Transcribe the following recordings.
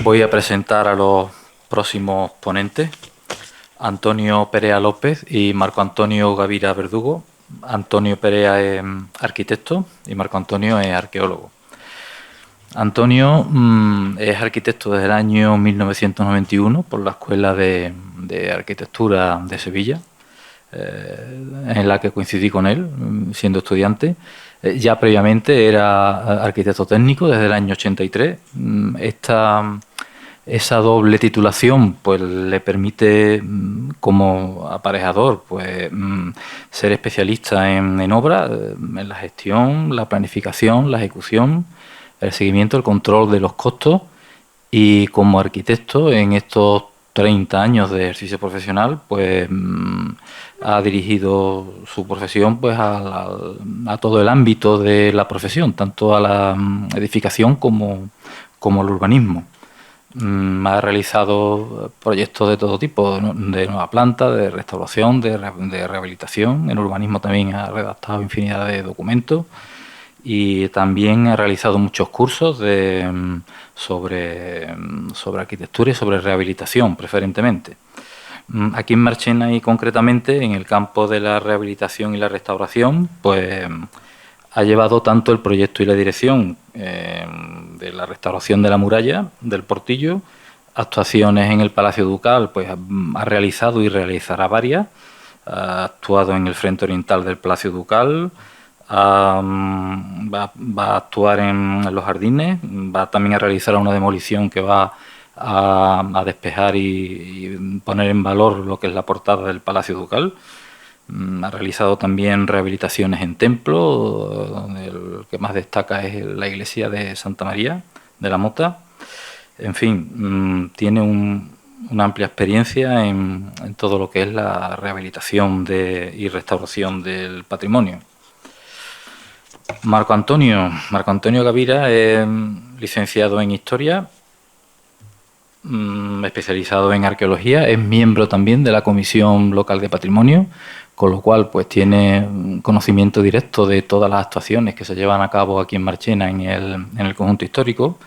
Voy a presentar a los próximos ponentes, Antonio Perea López y Marco Antonio Gavira Verdugo. Antonio Perea es arquitecto y Marco Antonio es arqueólogo. Antonio es arquitecto desde el año 1991 por la Escuela de Arquitectura de Sevilla, en la que coincidí con él siendo estudiante. Ya previamente era arquitecto técnico desde el año 83. Esa doble titulación pues le permite como aparejador pues ser especialista en obra, en la gestión, la planificación, la ejecución, el seguimiento, el control de los costos, y como arquitecto en estos 30 años de ejercicio profesional pues ha dirigido su profesión pues a todo el ámbito de la profesión, tanto a la edificación como al urbanismo. Ha realizado proyectos de todo tipo, de nueva planta, de restauración, de rehabilitación. En urbanismo también ha redactado infinidad de documentos y también ha realizado muchos cursos sobre arquitectura y sobre rehabilitación, preferentemente. Aquí en Marchena y concretamente en el campo de la rehabilitación y la restauración, pues ha llevado tanto el proyecto y la dirección de la restauración de la muralla del Portillo, actuaciones en el Palacio Ducal, pues ha realizado y realizará varias. Ha actuado en el frente oriental del Palacio Ducal, va a actuar en los jardines, va también a realizar una demolición que va a despejar y poner en valor lo que es la portada del Palacio Ducal. Ha realizado también rehabilitaciones en templos, donde el que más destaca es la iglesia de Santa María de la Mota. En fin, tiene una amplia experiencia en todo lo que es la rehabilitación y restauración del patrimonio. Marco Antonio Gavira es licenciado en Historia, especializado en Arqueología, es miembro también de la Comisión Local de Patrimonio, con lo cual pues tiene conocimiento directo de todas las actuaciones que se llevan a cabo aquí en Marchena en el conjunto histórico.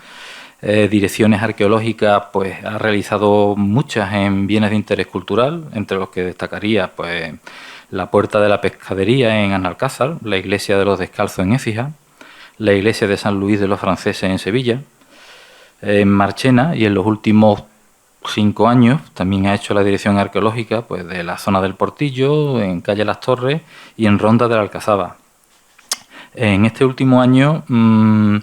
Direcciones arqueológicas pues ha realizado muchas en bienes de interés cultural, entre los que destacaría pues la Puerta de la Pescadería en Analcázar, la Iglesia de los Descalzos en Écija, la Iglesia de San Luis de los Franceses en Sevilla. En Marchena, y en los últimos 5 años también ha hecho la dirección arqueológica pues de la zona del Portillo, en calle Las Torres y en Ronda de la Alcazaba. En este último año no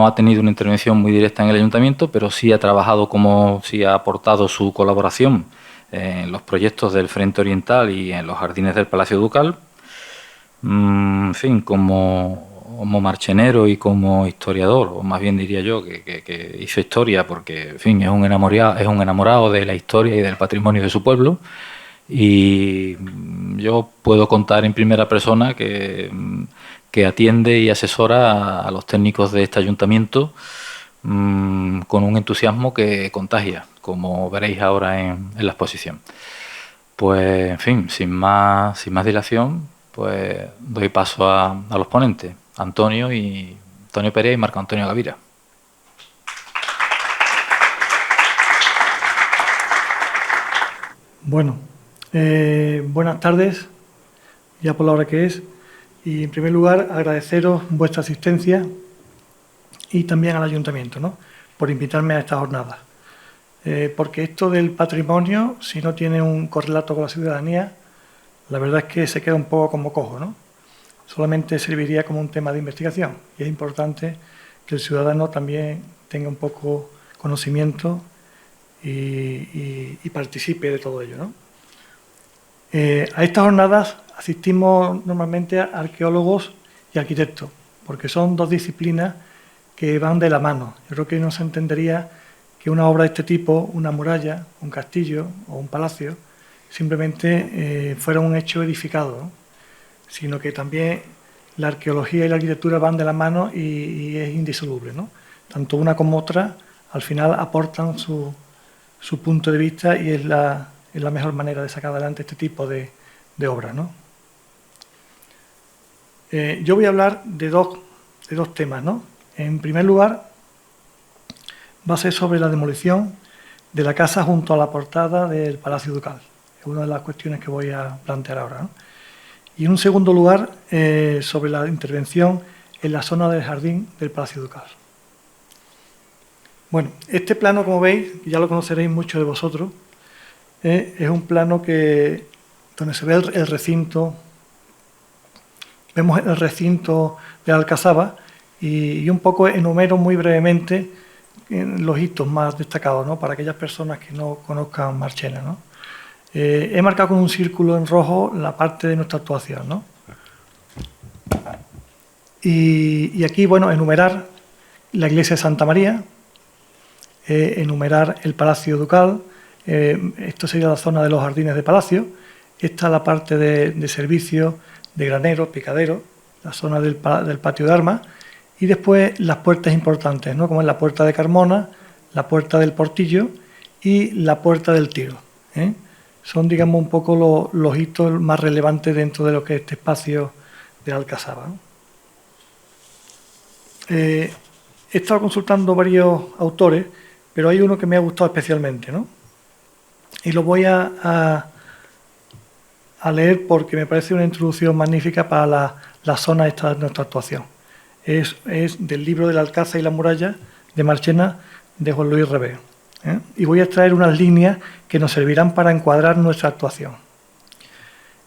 ha tenido una intervención muy directa en el ayuntamiento, pero sí ha trabajado sí ha aportado su colaboración en los proyectos del Frente Oriental y en los jardines del Palacio Ducal. En fin, como marchenero y como historiador, o más bien diría yo que hizo historia porque, en fin, es un enamorado de la historia y del patrimonio de su pueblo, y yo puedo contar en primera persona que atiende y asesora a los técnicos de este ayuntamiento con un entusiasmo que contagia, como veréis ahora en la exposición. Pues, en fin, sin más dilación, pues doy paso a los ponentes, Antonio Perea y Marco Antonio Gavira. Bueno, buenas tardes, ya por la hora que es, y en primer lugar agradeceros vuestra asistencia y también al ayuntamiento, ¿no?, por invitarme a esta jornada. Porque esto del patrimonio, si no tiene un correlato con la ciudadanía, la verdad es que se queda un poco como cojo, ¿no? Solamente serviría como un tema de investigación, y es importante que el ciudadano también tenga un poco conocimiento y participe de todo ello, ¿no? A estas jornadas asistimos normalmente a arqueólogos y arquitectos, porque son dos disciplinas que van de la mano. Yo creo que no se entendería que una obra de este tipo, una muralla, un castillo o un palacio, simplemente fuera un hecho edificado, ¿no?, sino que también la arqueología y la arquitectura van de la mano y es indisoluble, ¿no? Tanto una como otra al final aportan su punto de vista y es la mejor manera de sacar adelante este tipo de obras, ¿no? Yo voy a hablar de dos temas, ¿no? En primer lugar, va a ser sobre la demolición de la casa junto a la portada del Palacio Ducal. Es una de las cuestiones que voy a plantear ahora, ¿no? Y en un segundo lugar, sobre la intervención en la zona del jardín del Palacio Ducal. Bueno, este plano, como veis, ya lo conoceréis muchos de vosotros, es un plano donde se ve el recinto, vemos el recinto de la Alcazaba y un poco enumero muy brevemente los hitos más destacados, ¿no? Para aquellas personas que no conozcan Marchena, ¿no? He marcado con un círculo en rojo la parte de nuestra actuación, ¿no? Y aquí, bueno, enumerar la iglesia de Santa María, enumerar el Palacio Ducal, esto sería la zona de los jardines de Palacio, esta la parte de servicio, de granero, picadero, la zona del patio de armas, y después las puertas importantes, ¿no? Como es la puerta de Carmona, la puerta del Portillo y la puerta del Tiro, ¿eh? Son, digamos, un poco los hitos más relevantes dentro de lo que es este espacio de la Alcazaba, ¿no? He estado consultando varios autores, pero hay uno que me ha gustado especialmente, ¿no? Y lo voy a leer porque me parece una introducción magnífica para la zona esta de nuestra actuación. Es del libro del Alcázar y la muralla de Marchena, de Juan Luis Revés, ¿eh? Y voy a extraer unas líneas que nos servirán para encuadrar nuestra actuación.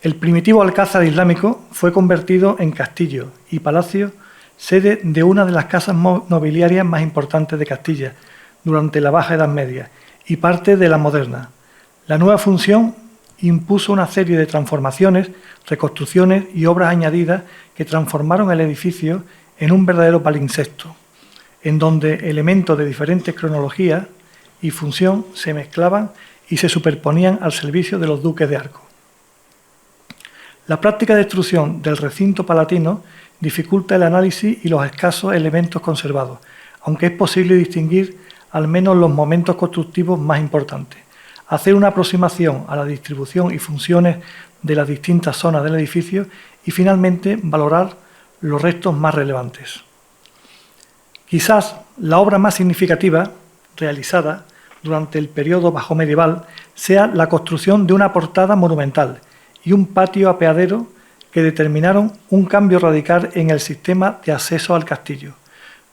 El primitivo Alcázar islámico fue convertido en castillo y palacio, sede de una de las casas nobiliarias más importantes de Castilla durante la Baja Edad Media y parte de la moderna. La nueva función impuso una serie de transformaciones, reconstrucciones y obras añadidas que transformaron el edificio en un verdadero palimpsesto, en donde elementos de diferentes cronologías y función se mezclaban y se superponían al servicio de los duques de Arco. La práctica destrucción del recinto palatino dificulta el análisis y los escasos elementos conservados, aunque es posible distinguir al menos los momentos constructivos más importantes, hacer una aproximación a la distribución y funciones de las distintas zonas del edificio y, finalmente, valorar los restos más relevantes. Quizás la obra más significativa realizada durante el periodo bajomedieval sea la construcción de una portada monumental y un patio apeadero que determinaron un cambio radical en el sistema de acceso al castillo.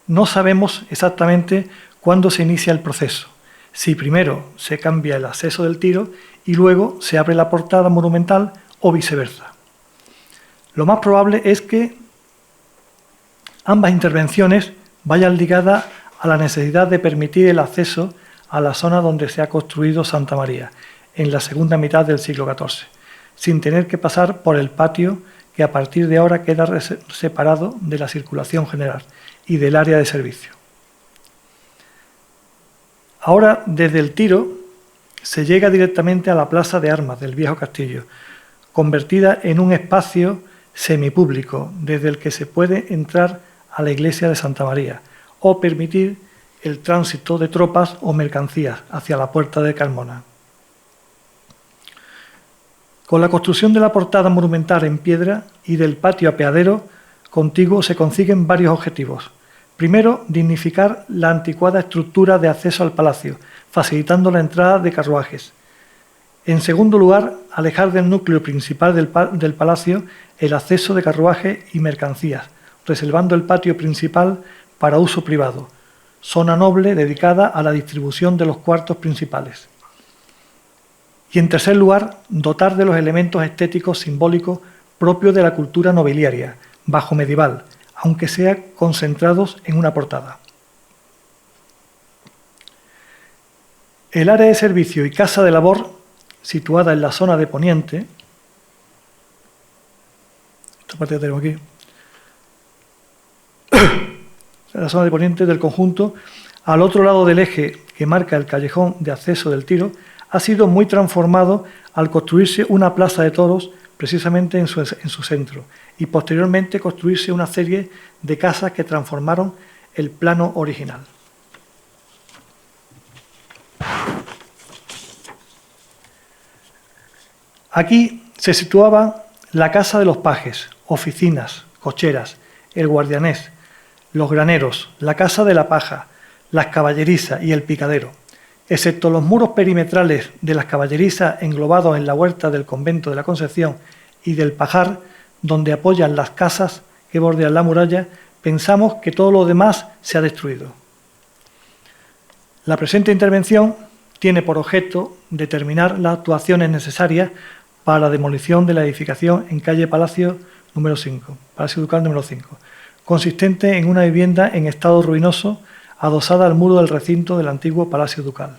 No sabemos exactamente cuándo se inicia el proceso, si primero se cambia el acceso del Tiro y luego se abre la portada monumental o viceversa. Lo más probable es que ambas intervenciones vayan ligadas a la necesidad de permitir el acceso a la zona donde se ha construido Santa María, en la segunda mitad del siglo XIV, sin tener que pasar por el patio que a partir de ahora queda separado de la circulación general y del área de servicio. Ahora, desde el Tiro, se llega directamente a la plaza de armas del viejo castillo, convertida en un espacio semipúblico desde el que se puede entrar a la iglesia de Santa María o permitir el tránsito de tropas o mercancías hacia la puerta de Carmona. Con la construcción de la portada monumental en piedra y del patio apeadero contiguo se consiguen varios objetivos. Primero, dignificar la anticuada estructura de acceso al palacio, facilitando la entrada de carruajes. En segundo lugar, alejar del núcleo principal del palacio el acceso de carruajes y mercancías, reservando el patio principal para uso privado, zona noble dedicada a la distribución de los cuartos principales. Y en tercer lugar, dotar de los elementos estéticos simbólicos propios de la cultura nobiliaria, bajomedieval, aunque sea concentrados en una portada. El área de servicio y casa de labor, situada en la zona de poniente, esta parte que tenemos aquí, la zona de poniente del conjunto, al otro lado del eje que marca el callejón de acceso del Tiro, ha sido muy transformado al construirse una plaza de toros precisamente en su centro y posteriormente construirse una serie de casas que transformaron el plano original. Aquí se situaba la casa de los pajes, oficinas, cocheras, el guardianés, los graneros, la casa de la paja, las caballerizas y el picadero. Excepto los muros perimetrales de las caballerizas englobados en la huerta del convento de la Concepción y del pajar, donde apoyan las casas que bordean la muralla, pensamos que todo lo demás se ha destruido. La presente intervención tiene por objeto determinar las actuaciones necesarias para la demolición de la edificación en calle Palacio número 5, Palacio Ducal número 5, consistente en una vivienda en estado ruinoso adosada al muro del recinto del antiguo Palacio Ducal,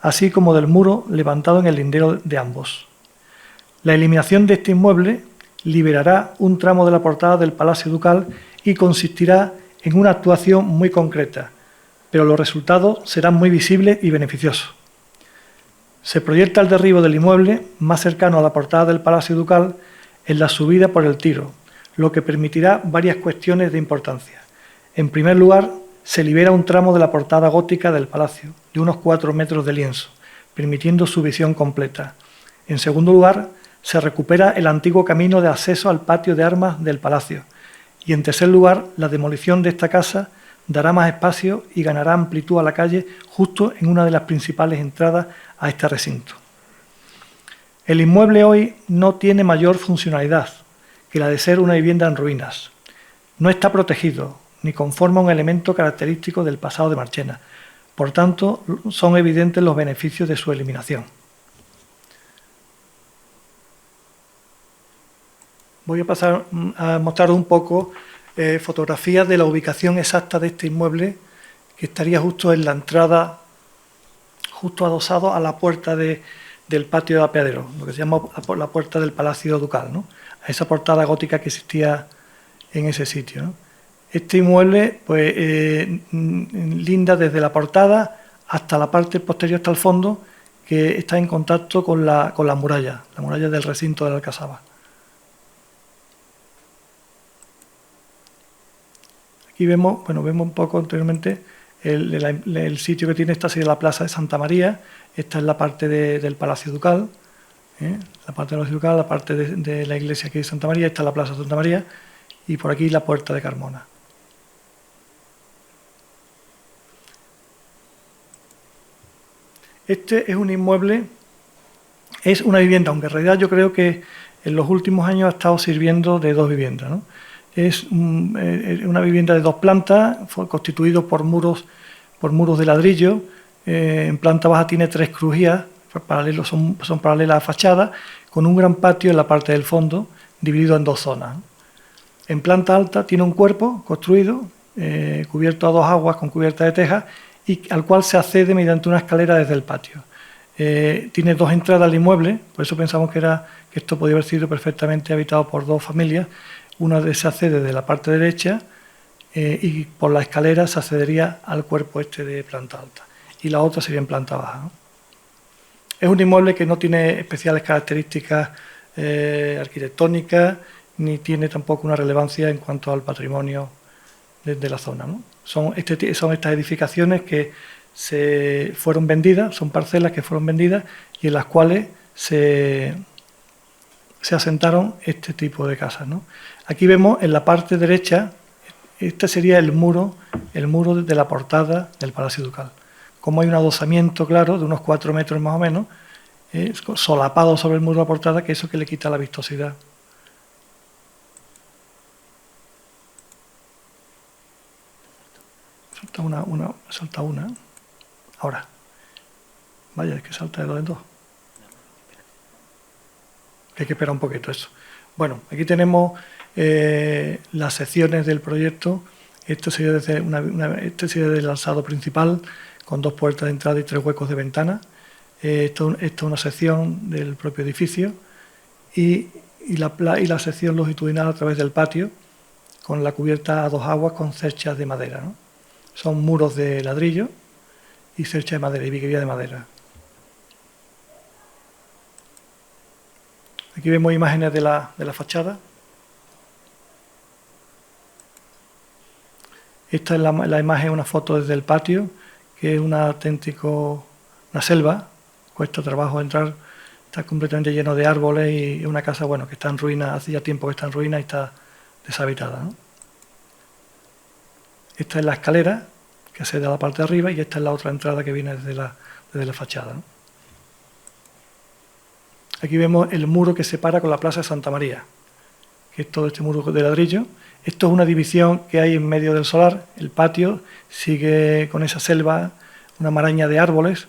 así como del muro levantado en el lindero de ambos. La eliminación de este inmueble liberará un tramo de la portada del Palacio Ducal y consistirá en una actuación muy concreta, pero los resultados serán muy visibles y beneficiosos. Se proyecta el derribo del inmueble más cercano a la portada del Palacio Ducal en la subida por el Tiro, lo que permitirá varias cuestiones de importancia. En primer lugar, se libera un tramo de la portada gótica del palacio, de unos 4 metros de lienzo, permitiendo su visión completa. En segundo lugar, se recupera el antiguo camino de acceso al patio de armas del palacio. Y en tercer lugar, la demolición de esta casa dará más espacio y ganará amplitud a la calle justo en una de las principales entradas a este recinto. El inmueble hoy no tiene mayor funcionalidad que la de ser una vivienda en ruinas. No está protegido ni conforma un elemento característico del pasado de Marchena. Por tanto, son evidentes los beneficios de su eliminación. Voy a pasar a mostrar un poco fotografías de la ubicación exacta de este inmueble, que estaría justo en la entrada, justo adosado a la puerta del patio de apeadero, lo que se llama la puerta del Palacio Ducal, ¿no? A esa portada gótica que existía en ese sitio, ¿no? Este inmueble pues, linda desde la portada hasta la parte posterior, hasta el fondo, que está en contacto con la muralla del recinto de la Alcazaba. Aquí vemos un poco anteriormente el sitio que tiene. Esta sería la Plaza de Santa María, esta es la parte del Palacio Ducal, la parte del Palacio Ducal, la parte de la iglesia aquí de Santa María, esta es la Plaza de Santa María y por aquí la Puerta de Carmona. Este es un inmueble, es una vivienda, aunque en realidad yo creo que en los últimos años ha estado sirviendo de 2 viviendas, ¿no? Es una vivienda de 2 plantas, fue constituido por muros de ladrillo. En planta baja tiene 3 crujías, son paralelas a fachada, con un gran patio en la parte del fondo, dividido en 2 zonas. En planta alta tiene un cuerpo construido, cubierto a 2 aguas con cubierta de teja, y al cual se accede mediante una escalera desde el patio. Tiene 2 entradas al inmueble, por eso pensamos que esto podía haber sido perfectamente habitado por 2 familias. Una se accede desde la parte derecha y por la escalera se accedería al cuerpo este de planta alta. Y la otra sería en planta baja, ¿no? Es un inmueble que no tiene especiales características arquitectónicas, ni tiene tampoco una relevancia en cuanto al patrimonio de la zona, ¿no? Son estas edificaciones que se fueron vendidas, son parcelas que fueron vendidas y en las cuales se asentaron este tipo de casas, ¿no? Aquí vemos en la parte derecha, este sería el muro de la portada del Palacio Ducal. Como hay un adosamiento claro de unos 4 metros más o menos, solapado sobre el muro de la portada, que eso que le quita la vistosidad. Salta una. Ahora. Vaya, es que salta de 2 en 2. Hay que esperar un poquito eso. Bueno, aquí tenemos las secciones del proyecto. Esto sería del alzado principal, con 2 puertas de entrada y 3 huecos de ventana. Esto es una sección del propio edificio y la sección longitudinal a través del patio, con la cubierta a 2 aguas con cerchas de madera, ¿no? Son muros de ladrillo y cercha de madera y viguería de madera. Aquí vemos imágenes de la fachada. Esta es la imagen, una foto desde el patio, que es una selva. Cuesta trabajo entrar, está completamente lleno de árboles y es una casa, bueno, que está en ruina, hace ya tiempo que está en ruina y está deshabitada, ¿no? Esta es la escalera que accede a la parte de arriba, y esta es la otra entrada que viene desde la fachada, ¿no? Aquí vemos el muro que separa con la Plaza de Santa María, que es todo este muro de ladrillo. Esto es una división que hay en medio del solar. El patio sigue con esa selva, una maraña de árboles,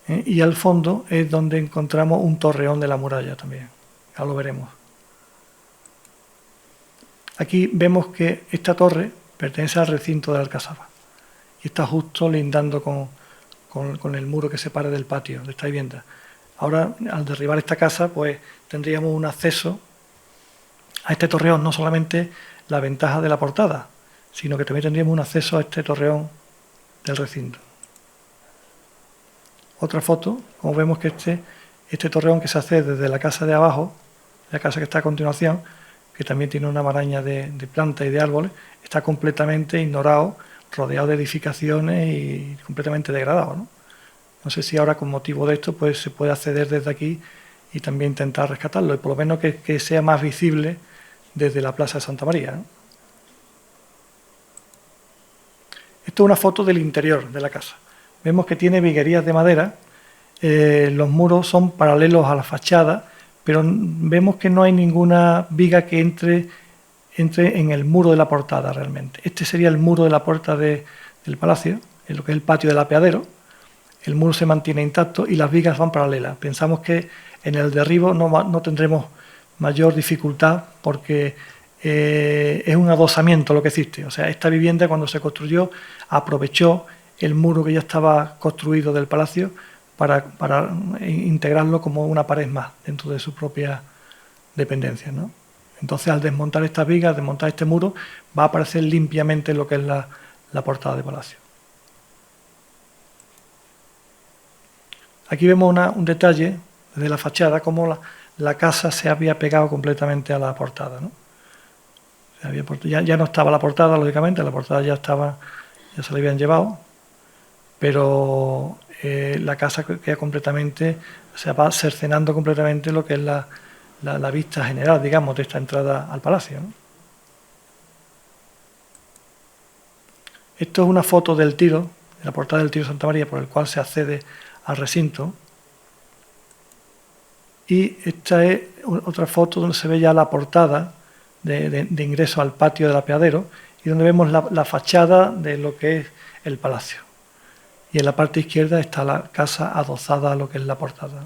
y al fondo es donde encontramos un torreón de la muralla también. Ya lo veremos. Aquí vemos que esta torre pertenece al recinto de la Alcazaba y está justo lindando con el muro que separa del patio de esta vivienda. Ahora, al derribar esta casa, pues tendríamos un acceso a este torreón, no solamente la ventaja de la portada, sino que también tendríamos un acceso a este torreón del recinto. Otra foto, como vemos que este torreón que se accede desde la casa de abajo, la casa que está a continuación, que también tiene una maraña de plantas y de árboles, está completamente ignorado, rodeado de edificaciones y completamente degradado, ¿no? No sé si ahora con motivo de esto pues se puede acceder desde aquí y también intentar rescatarlo, y por lo menos que sea más visible desde la Plaza de Santa María, ¿no? Esto es una foto del interior de la casa. Vemos que tiene viguerías de madera, los muros son paralelos a la fachada, pero vemos que no hay ninguna viga que entre en el muro de la portada realmente. Este sería el muro de la puerta del palacio, en lo que es el patio del apeadero. El muro se mantiene intacto y las vigas van paralelas. Pensamos que en el derribo no tendremos mayor dificultad porque es un adosamiento lo que existe. O sea, esta vivienda cuando se construyó aprovechó el muro que ya estaba construido del palacio para integrarlo como una pared más dentro de su propia dependencia, ¿no? Entonces, al desmontar estas vigas, desmontar este muro, va a aparecer limpiamente lo que es la portada de palacio. Aquí vemos un detalle de la fachada, cómo la casa se había pegado completamente a la portada, ¿no? Ya no estaba la portada, lógicamente, la portada ya se la habían llevado, pero la casa queda completamente, o sea, va cercenando completamente lo que es la vista general, digamos, de esta entrada al palacio, ¿no? Esto es una foto del tiro, de la portada del tiro de Santa María, por el cual se accede al recinto, y esta es otra foto donde se ve ya la portada de ingreso al patio del apeadero y donde vemos la fachada de lo que es el palacio, y en la parte izquierda está la casa adosada a lo que es la portada.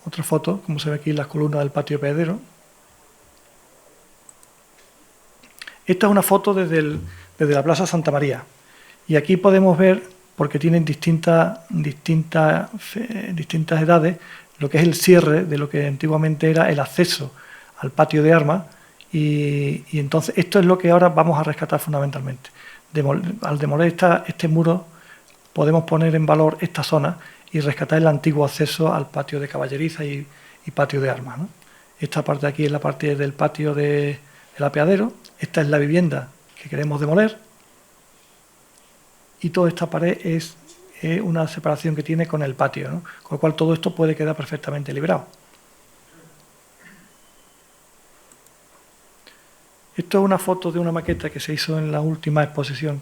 Otra foto, como se ve aquí, las columnas del patio apeadero. Esta es una foto desde la Plaza Santa María, y aquí podemos ver, porque tienen distintas edades, lo que es el cierre de lo que antiguamente era el acceso al patio de armas, y entonces esto es lo que ahora vamos a rescatar fundamentalmente. Al demoler este muro podemos poner en valor esta zona y rescatar el antiguo acceso al patio de caballeriza y patio de armas, ¿no? Esta parte de aquí es la parte del patio del apeadero, esta es la vivienda que queremos demoler, y toda esta pared es una separación que tiene con el patio, ¿no? Con lo cual todo esto puede quedar perfectamente liberado. Esto es una foto de una maqueta que se hizo en la última exposición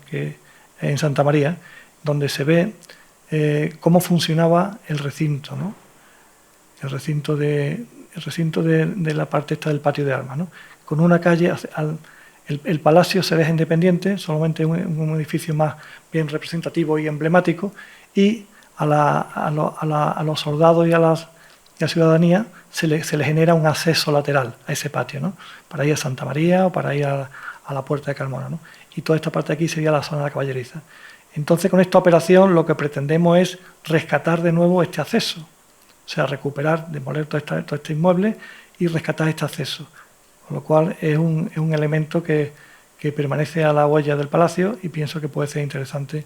en Santa María, donde se ve cómo funcionaba el recinto, ¿no? El recinto de la parte esta del patio de armas, ¿no? Con una calle, el palacio se deja independiente, solamente un edificio más bien representativo y emblemático, y a los soldados y a la ciudadanía se le genera un acceso lateral a ese patio, ¿no? Para ir a Santa María o para ir a la Puerta de Carmona, ¿no? Y toda esta parte de aquí sería la zona de la caballeriza. Entonces, con esta operación lo que pretendemos es rescatar de nuevo este acceso, o sea, recuperar, demoler todo este inmueble y rescatar este acceso, con lo cual es un elemento que permanece a la huella del palacio y pienso que puede ser interesante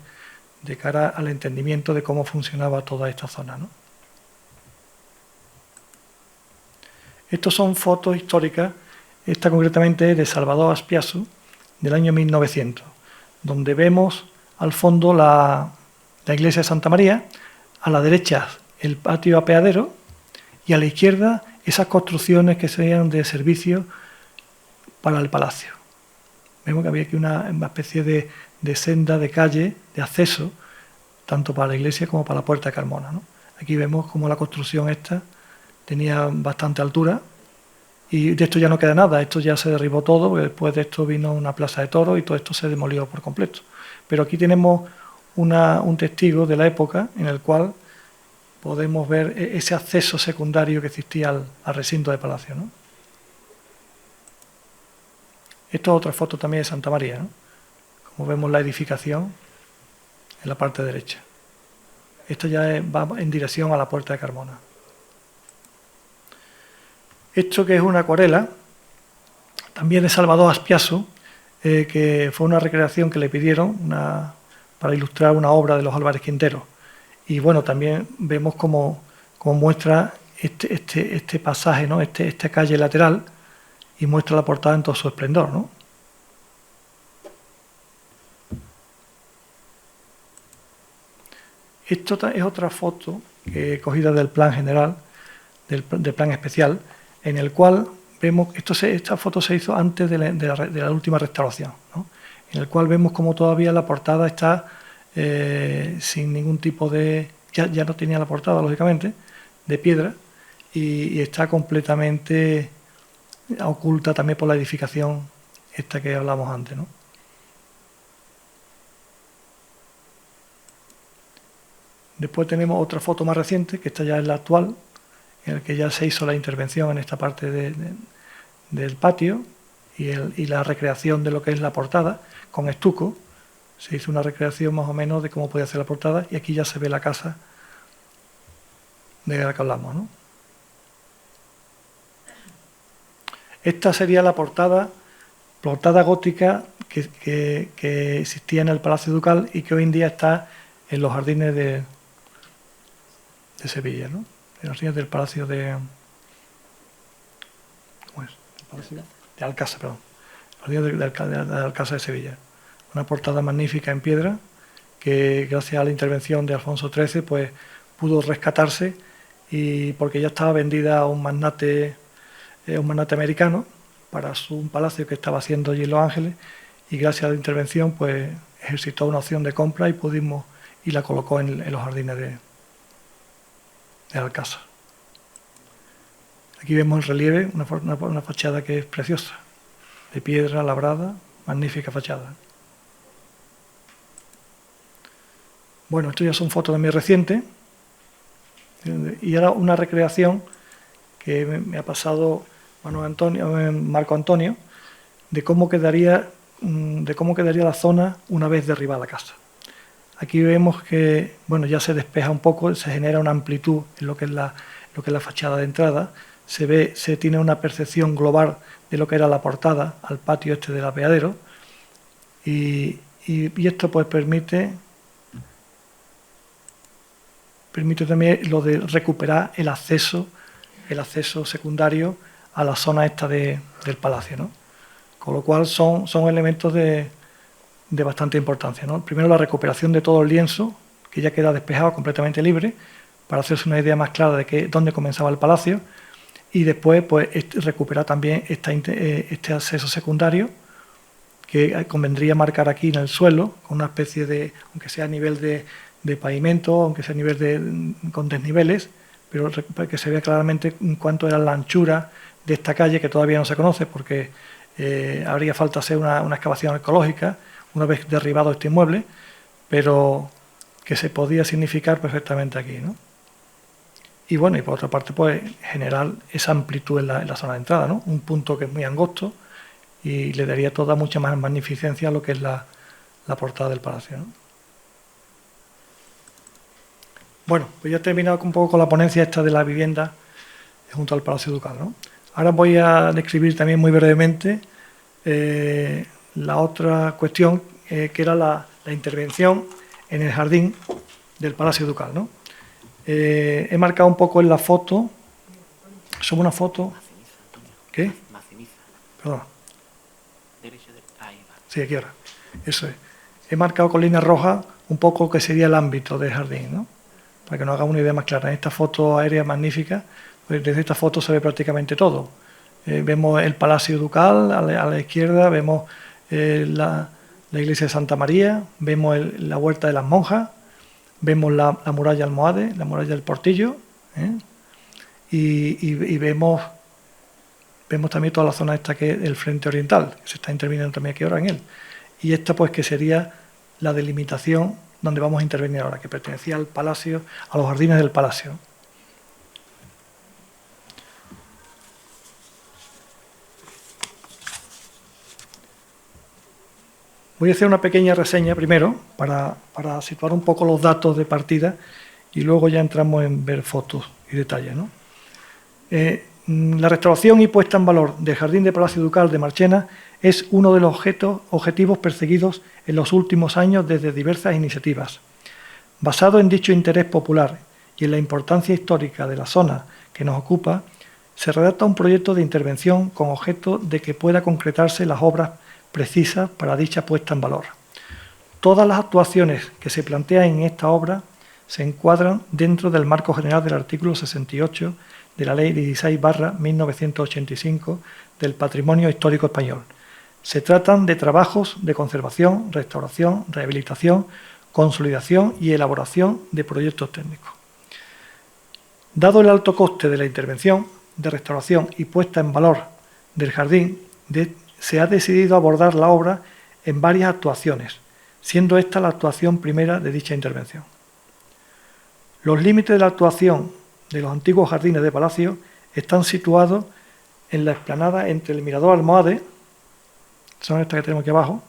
de cara al entendimiento de cómo funcionaba toda esta zona, ¿no? Estos son fotos históricas, esta concretamente es de Salvador Aspiazu, del año 1900, donde vemos al fondo la iglesia de Santa María, a la derecha el patio apeadero y a la izquierda esas construcciones que serían de servicio para el palacio. vemos que había aquí una especie de senda, de calle, de acceso, tanto para la iglesia como para la puerta de Carmona, ¿no? Aquí vemos cómo la construcción esta tenía bastante altura y de esto ya no queda nada, esto ya se derribó todo, porque después de esto vino una plaza de toros y todo esto se demolió por completo. Pero aquí tenemos un testigo de la época en el cual podemos ver ese acceso secundario que existía al recinto de palacio, ¿no? Esto es otra foto también de Santa María, ¿no? Como vemos la edificación en la parte derecha. Esto ya va en dirección a la puerta de Carmona. Esto, que es una acuarela, también de Salvador Aspiaso, que fue una recreación que le pidieron para ilustrar una obra de los Álvarez Quintero. Y bueno, también vemos como muestra este pasaje, ¿no? Esta calle lateral, y muestra la portada en todo su esplendor, ¿no? Esto es otra foto cogida del plan general, del plan especial, en el cual vemos, esta foto se hizo antes de la última restauración, ¿no? En el cual vemos como todavía la portada está sin ningún tipo de... Ya no tenía la portada, lógicamente, de piedra, y está completamente oculta también por la edificación esta que hablamos antes, ¿no? Después tenemos otra foto más reciente, que esta ya es la actual, en el que ya se hizo la intervención en esta parte del patio y la recreación de lo que es la portada con estuco. Se hizo una recreación más o menos de cómo podía ser la portada, y aquí ya se ve la casa de la que hablamos, ¿no? Esta sería la portada gótica que existía en el Palacio Ducal y que hoy en día está en los jardines de Sevilla, ¿no? En los jardines del Palacio de... ¿Cómo es? De Alcázar, perdón. Los jardines de Alcázar de Sevilla. Una portada magnífica en piedra que, gracias a la intervención de Alfonso XIII, pues pudo rescatarse, y porque ya estaba vendida a un magnate americano para un palacio que estaba haciendo allí en Los Ángeles, y gracias a la intervención pues ejercitó una opción de compra y la colocó en los jardines de Alcázar. Aquí vemos el relieve, una fachada que es preciosa, de piedra labrada, magnífica fachada. Bueno, esto ya son fotos de muy recientes, y ahora una recreación que me ha pasado Marco Antonio, de cómo quedaría la zona una vez derribada la casa. Aquí vemos que, bueno, ya se despeja un poco, se genera una amplitud en lo que es la fachada de entrada. Se tiene una percepción global de lo que era la portada al patio este del apeadero, y esto pues permite también lo de recuperar el acceso secundario a la zona esta del palacio, ¿no? Con lo cual son elementos de bastante importancia, ¿no? Primero, la recuperación de todo el lienzo, que ya queda despejado, completamente libre, para hacerse una idea más clara de dónde comenzaba el palacio, y después pues recuperar también este acceso secundario, que convendría marcar aquí en el suelo, con una especie de, aunque sea a nivel de pavimento, aunque sea a nivel con desniveles, pero para que se vea claramente cuánto era la anchura de esta calle, que todavía no se conoce porque habría falta hacer una excavación arqueológica una vez derribado este inmueble, pero que se podía significar perfectamente aquí, ¿no? Y bueno, y por otra parte, pues generar esa amplitud en la zona de entrada, ¿no? Un punto que es muy angosto y le daría toda mucha más magnificencia a lo que es la portada del palacio, ¿no? Bueno, pues ya he terminado un poco con la ponencia esta de la vivienda junto al Palacio Ducal, ¿no? Ahora voy a describir también muy brevemente la otra cuestión, que era la intervención en el jardín del Palacio Ducal, ¿no? He marcado un poco en la foto, sobre una foto... ¿Qué? Perdón. Sí, aquí ahora. Eso es. He marcado con líneas rojas un poco lo que sería el ámbito del jardín, ¿no? Para que nos haga una idea más clara. En esta foto aérea magnífica, pues desde esta foto se ve prácticamente todo. Vemos el Palacio Ducal a la izquierda, vemos la iglesia de Santa María, vemos la huerta de las monjas, vemos la muralla almohade, la muralla del Portillo, y vemos también toda la zona esta que es el frente oriental, que se está interviniendo también aquí ahora en él. Y esta pues que sería la delimitación donde vamos a intervenir ahora, que pertenecía al palacio, a los jardines del palacio. Voy a hacer una pequeña reseña primero para situar un poco los datos de partida y luego ya entramos en ver fotos y detalles, ¿no? La restauración y puesta en valor del Jardín de Palacio Ducal de Marchena es uno de los objetivos perseguidos en los últimos años desde diversas iniciativas. Basado en dicho interés popular y en la importancia histórica de la zona que nos ocupa, se redacta un proyecto de intervención con objeto de que pueda concretarse las obras precisas para dicha puesta en valor. Todas las actuaciones que se plantean en esta obra se encuadran dentro del marco general del artículo 68 de la Ley 16/1985 del Patrimonio Histórico Español. Se tratan de trabajos de conservación, restauración, rehabilitación, consolidación y elaboración de proyectos técnicos. Dado el alto coste de la intervención de restauración y puesta en valor del jardín, se ha decidido abordar la obra en varias actuaciones, siendo esta la actuación primera de dicha intervención. Los límites de la actuación de los antiguos jardines de palacio están situados en la explanada entre el Mirador Almohade, son estas que tenemos aquí abajo,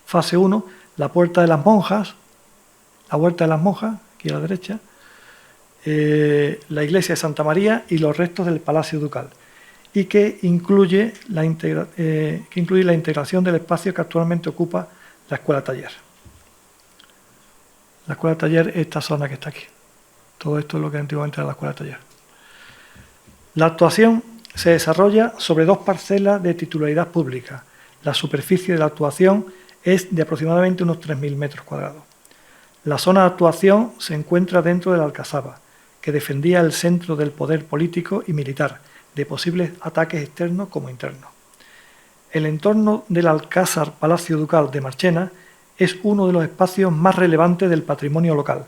fase 1, la Puerta de las Monjas, la Huerta de las Monjas, aquí a la derecha, la iglesia de Santa María y los restos del Palacio Ducal, y que incluye la integración del espacio que actualmente ocupa la Escuela Taller. La Escuela Taller es esta zona que está aquí. Todo esto es lo que antiguamente era la Escuela Taller. La actuación se desarrolla sobre dos parcelas de titularidad pública. La superficie de la actuación es de aproximadamente unos 3.000 metros cuadrados. La zona de actuación se encuentra dentro de la Alcazaba, que defendía el centro del poder político y militar, de posibles ataques externos como internos. El entorno del Alcázar Palacio Ducal de Marchena es uno de los espacios más relevantes del patrimonio local,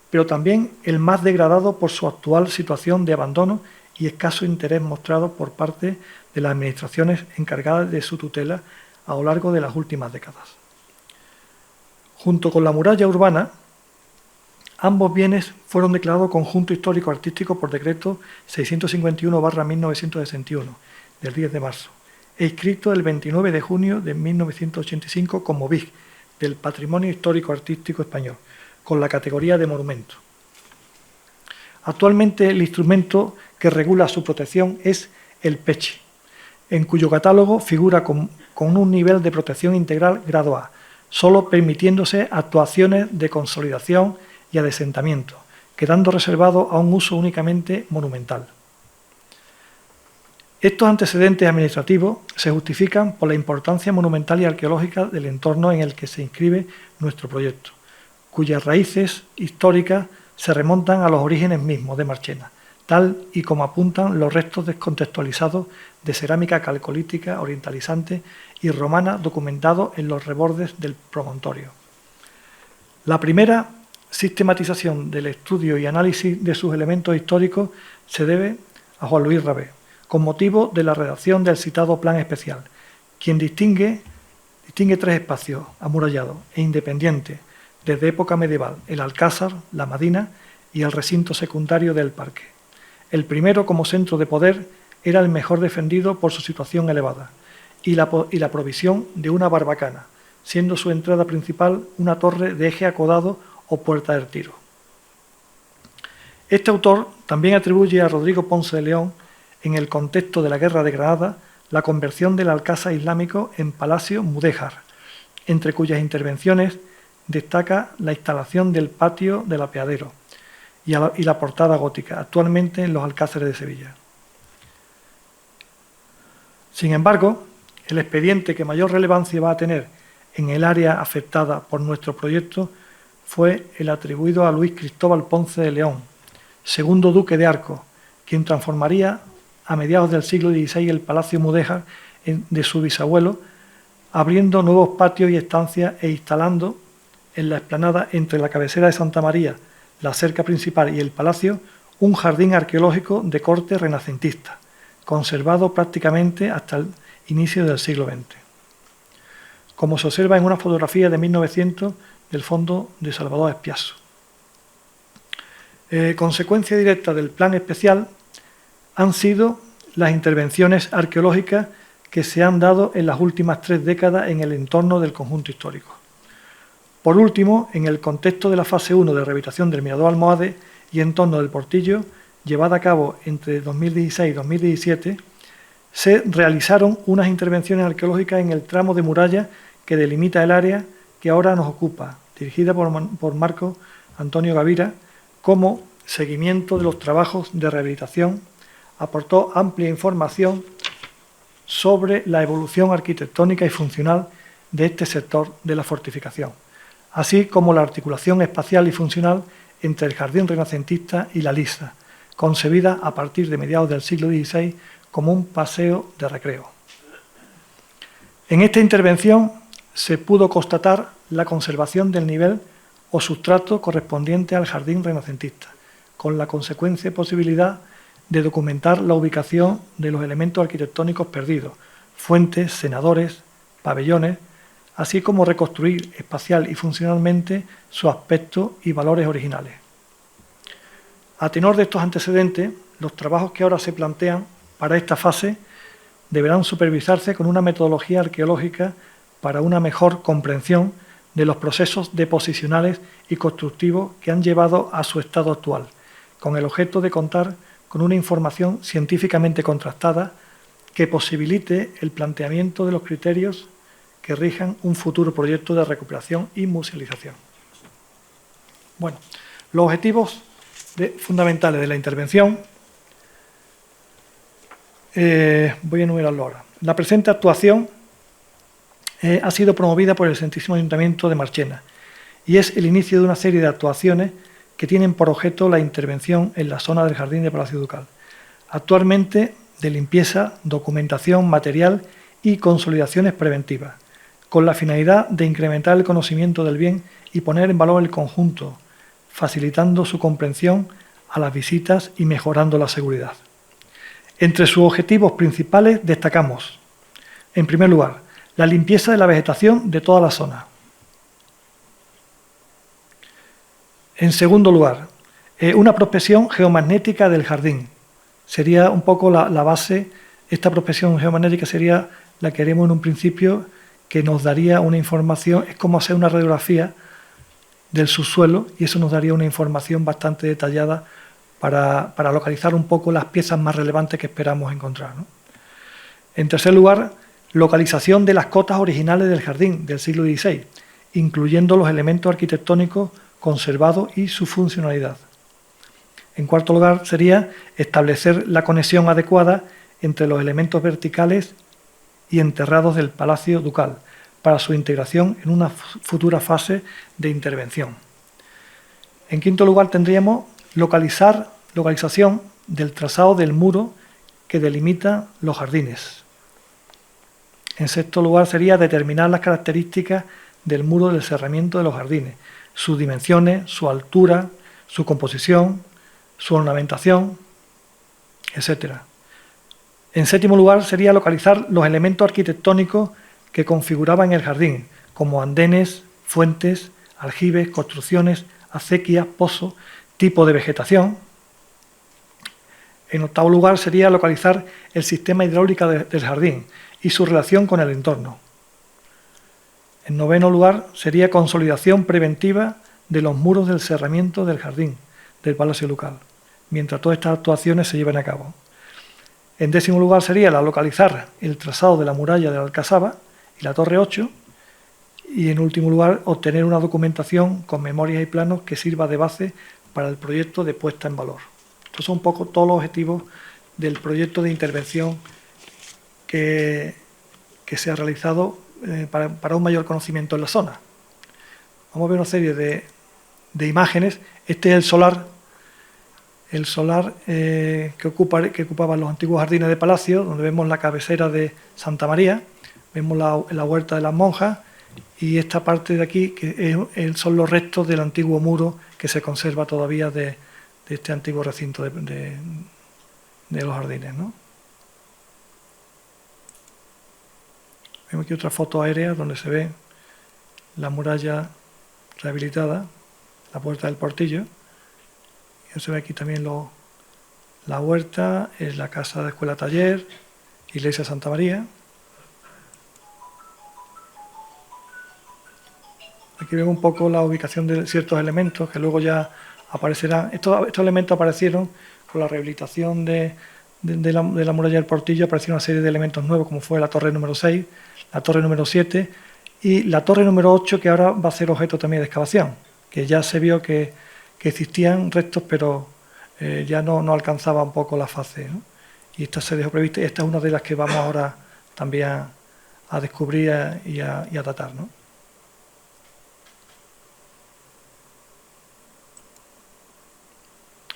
pero también el más degradado por su actual situación de abandono y escaso interés mostrado por parte de las administraciones encargadas de su tutela a lo largo de las últimas décadas. Junto con la muralla urbana, ambos bienes fueron declarados conjunto histórico-artístico por decreto 651/1961 del 10 de marzo e inscrito el 29 de junio de 1985 como BIG del Patrimonio Histórico-Artístico Español, con la categoría de monumento. Actualmente el instrumento que regula su protección es el PECHI, en cuyo catálogo figura con un nivel de protección integral grado A, solo permitiéndose actuaciones de consolidación y adesentamiento, quedando reservado a un uso únicamente monumental. Estos antecedentes administrativos se justifican por la importancia monumental y arqueológica del entorno en el que se inscribe nuestro proyecto, cuyas raíces históricas se remontan a los orígenes mismos de Marchena, tal y como apuntan los restos descontextualizados de cerámica calcolítica, orientalizante y romana documentados en los rebordes del promontorio. La primera sistematización del estudio y análisis de sus elementos históricos se debe a Juan Luis Rabé, con motivo de la redacción del citado plan especial, quien distingue tres espacios amurallados e independientes desde época medieval: el Alcázar, la Madina y el recinto secundario del parque. El primero, como centro de poder, era el mejor defendido por su situación elevada y la provisión de una barbacana, siendo su entrada principal una torre de eje acodado o puerta del tiro. Este autor también atribuye a Rodrigo Ponce de León, en el contexto de la Guerra de Granada, la conversión del Alcázar islámico en Palacio Mudéjar, entre cuyas intervenciones destaca la instalación del patio del apeadero y la portada gótica, actualmente en los Alcázares de Sevilla. Sin embargo, el expediente que mayor relevancia va a tener en el área afectada por nuestro proyecto fue el atribuido a Luis Cristóbal Ponce de León, segundo duque de Arcos, quien transformaría a mediados del siglo XVI el Palacio Mudéjar de su bisabuelo abriendo nuevos patios y estancias e instalando en la explanada entre la cabecera de Santa María, la cerca principal y el palacio, un jardín arqueológico de corte renacentista, conservado prácticamente hasta el inicio del siglo XX. Como se observa en una fotografía de 1900 del fondo de Salvador Espiasso. Consecuencia directa del plan especial han sido las intervenciones arqueológicas que se han dado en las últimas 3 décadas en el entorno del conjunto histórico. Por último, en el contexto de la fase 1 de rehabilitación del Mirador Almohade y en torno del Portillo, llevada a cabo entre 2016 y 2017, se realizaron unas intervenciones arqueológicas en el tramo de muralla que delimita el área que ahora nos ocupa, dirigida por Marco Antonio Gavira, como seguimiento de los trabajos de rehabilitación. Aportó amplia información sobre la evolución arquitectónica y funcional de este sector de la fortificación, así como la articulación espacial y funcional entre el jardín renacentista y la lisa, concebida a partir de mediados del siglo XVI como un paseo de recreo. En esta intervención se pudo constatar la conservación del nivel o sustrato correspondiente al jardín renacentista, con la consecuente posibilidad de documentar la ubicación de los elementos arquitectónicos perdidos, fuentes, senadores, pabellones, así como reconstruir espacial y funcionalmente su aspecto y valores originales. A tenor de estos antecedentes, los trabajos que ahora se plantean para esta fase deberán supervisarse con una metodología arqueológica para una mejor comprensión de los procesos deposicionales y constructivos que han llevado a su estado actual, con el objeto de contar con una información científicamente contrastada que posibilite el planteamiento de los criterios que rijan un futuro proyecto de recuperación y musealización. Bueno, los objetivos fundamentales de la intervención, voy a enumerarlo ahora. La presente actuación ha sido promovida por el Santísimo Ayuntamiento de Marchena y es el inicio de una serie de actuaciones que tienen por objeto la intervención en la zona del Jardín de Palacio Ducal, actualmente de limpieza, documentación, material y consolidaciones preventivas, con la finalidad de incrementar el conocimiento del bien y poner en valor el conjunto, facilitando su comprensión a las visitas y mejorando la seguridad. Entre sus objetivos principales destacamos, en primer lugar, la limpieza de la vegetación de toda la zona. En segundo lugar, una prospección geomagnética del jardín. Sería un poco la base, esta prospección geomagnética sería la que haremos en un principio, que nos daría una información, es como hacer una radiografía del subsuelo y eso nos daría una información bastante detallada para localizar un poco las piezas más relevantes que esperamos encontrar, ¿no? En tercer lugar, localización de las cotas originales del jardín del siglo XVI, incluyendo los elementos arquitectónicos conservados y su funcionalidad. En cuarto lugar, sería establecer la conexión adecuada entre los elementos verticales y enterrados del Palacio Ducal para su integración en una futura fase de intervención. En quinto lugar, tendríamos localización del trazado del muro que delimita los jardines. En sexto lugar, sería determinar las características del muro del cerramiento de los jardines, sus dimensiones, su altura, su composición, su ornamentación, etc. En séptimo lugar, sería localizar los elementos arquitectónicos que configuraban el jardín, como andenes, fuentes, aljibes, construcciones, acequias, pozos, tipo de vegetación. En octavo lugar, sería localizar el sistema hidráulico del jardín y su relación con el entorno. En noveno lugar, sería consolidación preventiva de los muros del cerramiento del jardín del Palacio Ducal, mientras todas estas actuaciones se lleven a cabo. En décimo lugar, sería localizar el trazado de la muralla de la Alcazaba y la Torre 8, y en último lugar, obtener una documentación con memorias y planos que sirva de base para el proyecto de puesta en valor. Estos son un poco todos los objetivos del proyecto de intervención que se ha realizado para un mayor conocimiento en la zona. Vamos a ver una serie de imágenes. Este es el solar que ocupaban los antiguos jardines de palacio, donde vemos la cabecera de Santa María, Vemos la huerta de las monjas y esta parte de aquí que son los restos del antiguo muro que se conserva todavía de este antiguo recinto de los jardines, ¿no? Vemos aquí otra foto aérea donde se ve la muralla rehabilitada, la puerta del portillo. Y se ve aquí también la huerta, es la casa de escuela taller, iglesia Santa María. Aquí vemos un poco la ubicación de ciertos elementos que luego ya aparecerán. Estos elementos aparecieron con la rehabilitación de la muralla del portillo, aparecieron una serie de elementos nuevos como fue la torre número 6, la torre número 7 y la torre número 8, que ahora va a ser objeto también de excavación, que ya se vio que existían restos, pero ya no alcanzaba un poco la fase, ¿no? Y esta se dejó prevista y esta es una de las que vamos ahora también a descubrir y a tratar, ¿no?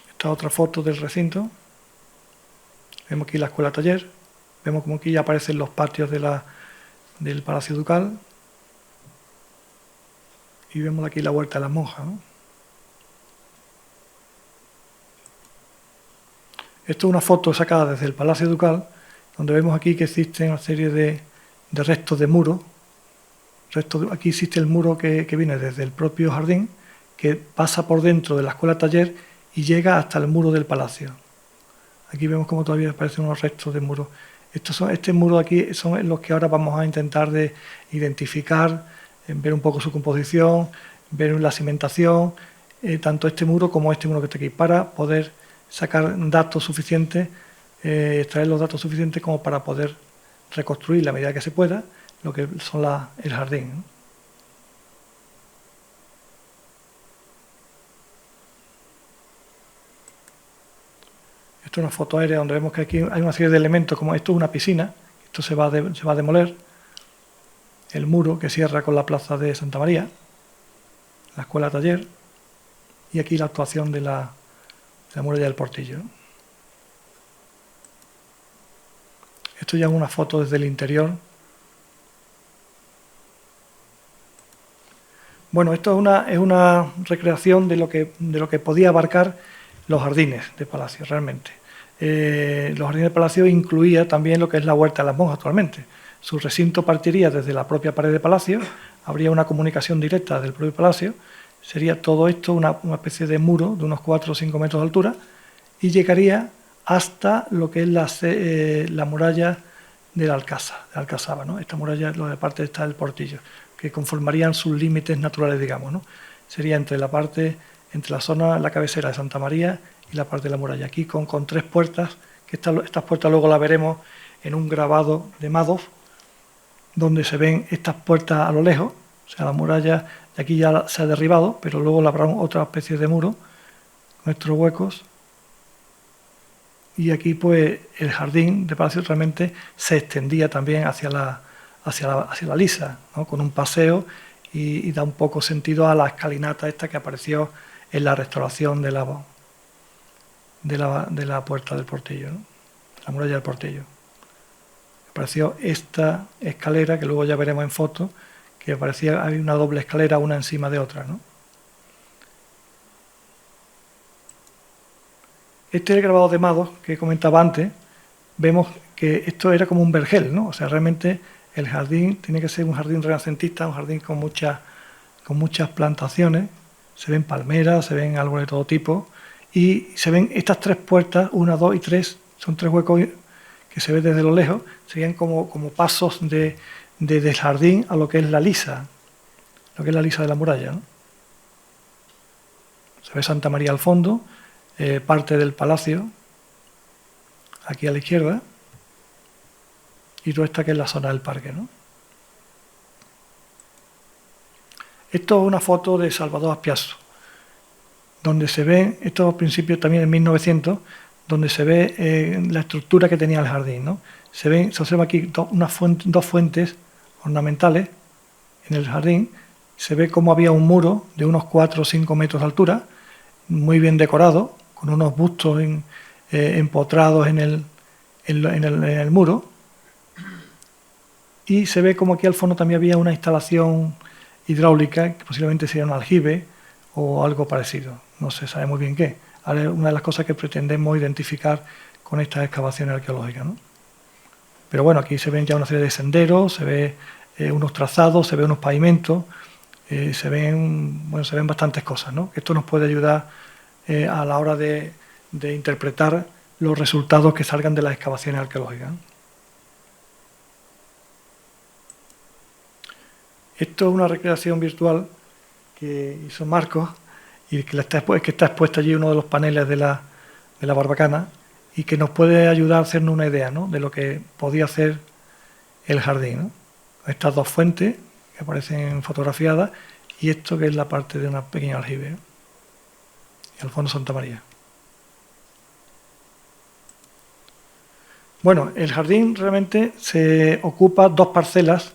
Esta otra foto del recinto. Vemos aquí la escuela taller, vemos como aquí ya aparecen los patios del Palacio Ducal y vemos aquí la huerta de las monjas, ¿no? Esto es una foto sacada desde el Palacio Ducal, donde vemos aquí que existen una serie de restos de muro. Aquí existe el muro que viene desde el propio jardín, que pasa por dentro de la escuela taller y llega hasta el muro del palacio. Aquí vemos como todavía aparecen unos restos de muro. Este muro aquí son los que ahora vamos a intentar de identificar, ver un poco su composición, ver la cimentación, tanto este muro como este muro que está aquí, para poder sacar datos suficientes, extraer los datos suficientes como para poder reconstruir, la medida que se pueda, lo que son el jardín, ¿no? Esto es una foto aérea donde vemos que aquí hay una serie de elementos, como esto es una piscina, esto se va a demoler, el muro que cierra con la plaza de Santa María, la escuela taller, y aquí la actuación de la muralla del portillo. Esto ya es una foto desde el interior. Bueno, esto es una recreación de lo que podía abarcar los jardines de Palacio, realmente. Los jardines de Palacio incluía también lo que es la huerta de las monjas actualmente. Su recinto partiría desde la propia pared de Palacio, habría una comunicación directa del propio Palacio, sería todo esto una especie de muro de unos 4 o 5 metros de altura y llegaría hasta lo que es la muralla del Alcázaba, ¿no? Esta muralla, lo de parte está el portillo, que conformarían sus límites naturales, digamos, ¿no? Sería entre la zona, la cabecera de Santa María y la parte de la muralla. Aquí con 3 puertas, que estas puertas luego las veremos en un grabado de Madoff, donde se ven estas puertas a lo lejos, o sea, la muralla de aquí ya se ha derribado, pero luego labraron otra especie de muro, nuestros huecos, y aquí pues el jardín de Palacio realmente se extendía también hacia la lisa, ¿no? Con un paseo y da un poco sentido a la escalinata esta que apareció en la restauración de la puerta del portillo, ¿no? La muralla del portillo. Apareció esta escalera que luego ya veremos en foto, que parecía hay una doble escalera una encima de otra, ¿no? Este es el grabado de Madoff que comentaba antes. Vemos que esto era como un vergel, ¿no? O sea, realmente el jardín tiene que ser un jardín renacentista, un jardín con muchas plantaciones. Se ven palmeras, se ven árboles de todo tipo y se ven estas 3 puertas, 1, 2 y 3, son 3 huecos que se ven desde lo lejos, serían como pasos del jardín a lo que es la lisa, de la muralla, ¿no? Se ve Santa María al fondo, parte del palacio, aquí a la izquierda, y todo esta que es la zona del parque, ¿no? Esto es una foto de Salvador Aspiasso, donde se ve, esto a principios también en 1900, donde se ve la estructura que tenía el jardín, ¿no? Se observa aquí dos fuentes ornamentales en el jardín, se ve cómo había un muro de unos 4 o 5 metros de altura, muy bien decorado, con unos bustos empotrados en el muro. y se ve como aquí al fondo también había una instalación hidráulica, que posiblemente sería un aljibe o algo parecido, no se sabe muy bien qué. Ahora es una de las cosas que pretendemos identificar con estas excavaciones arqueológicas, ¿no? Pero bueno, aquí se ven ya una serie de senderos, se ve unos trazados, se ven unos pavimentos, se ven bastantes cosas, ¿no? Esto nos puede ayudar a la hora de interpretar los resultados que salgan de las excavaciones arqueológicas, ¿no? Esto es una recreación virtual que hizo Marcos y que está expuesta allí uno de los paneles de la barbacana y que nos puede ayudar a hacernos una idea, ¿no?, de lo que podía hacer el jardín, ¿no? Estas dos fuentes que aparecen fotografiadas y esto que es la parte de una pequeña aljibe, ¿no? Y al fondo Santa María. Bueno, el jardín realmente se ocupa dos parcelas,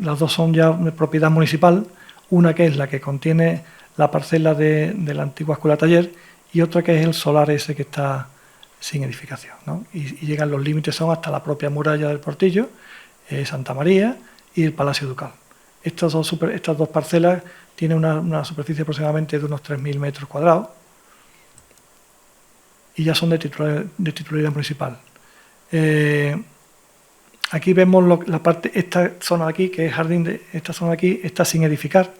las dos son ya de propiedad municipal, una que es la que contiene la parcela de la antigua escuela taller y otra que es el solar ese que está sin edificación, ¿no? Y llegan, los límites son hasta la propia muralla del Portillo, Santa María y el Palacio Ducal. Estas dos parcelas tienen una superficie aproximadamente de unos 3.000 metros cuadrados y ya son de titularidad municipal. Aquí vemos esta zona de aquí, que es jardín, esta zona de aquí está sin edificar,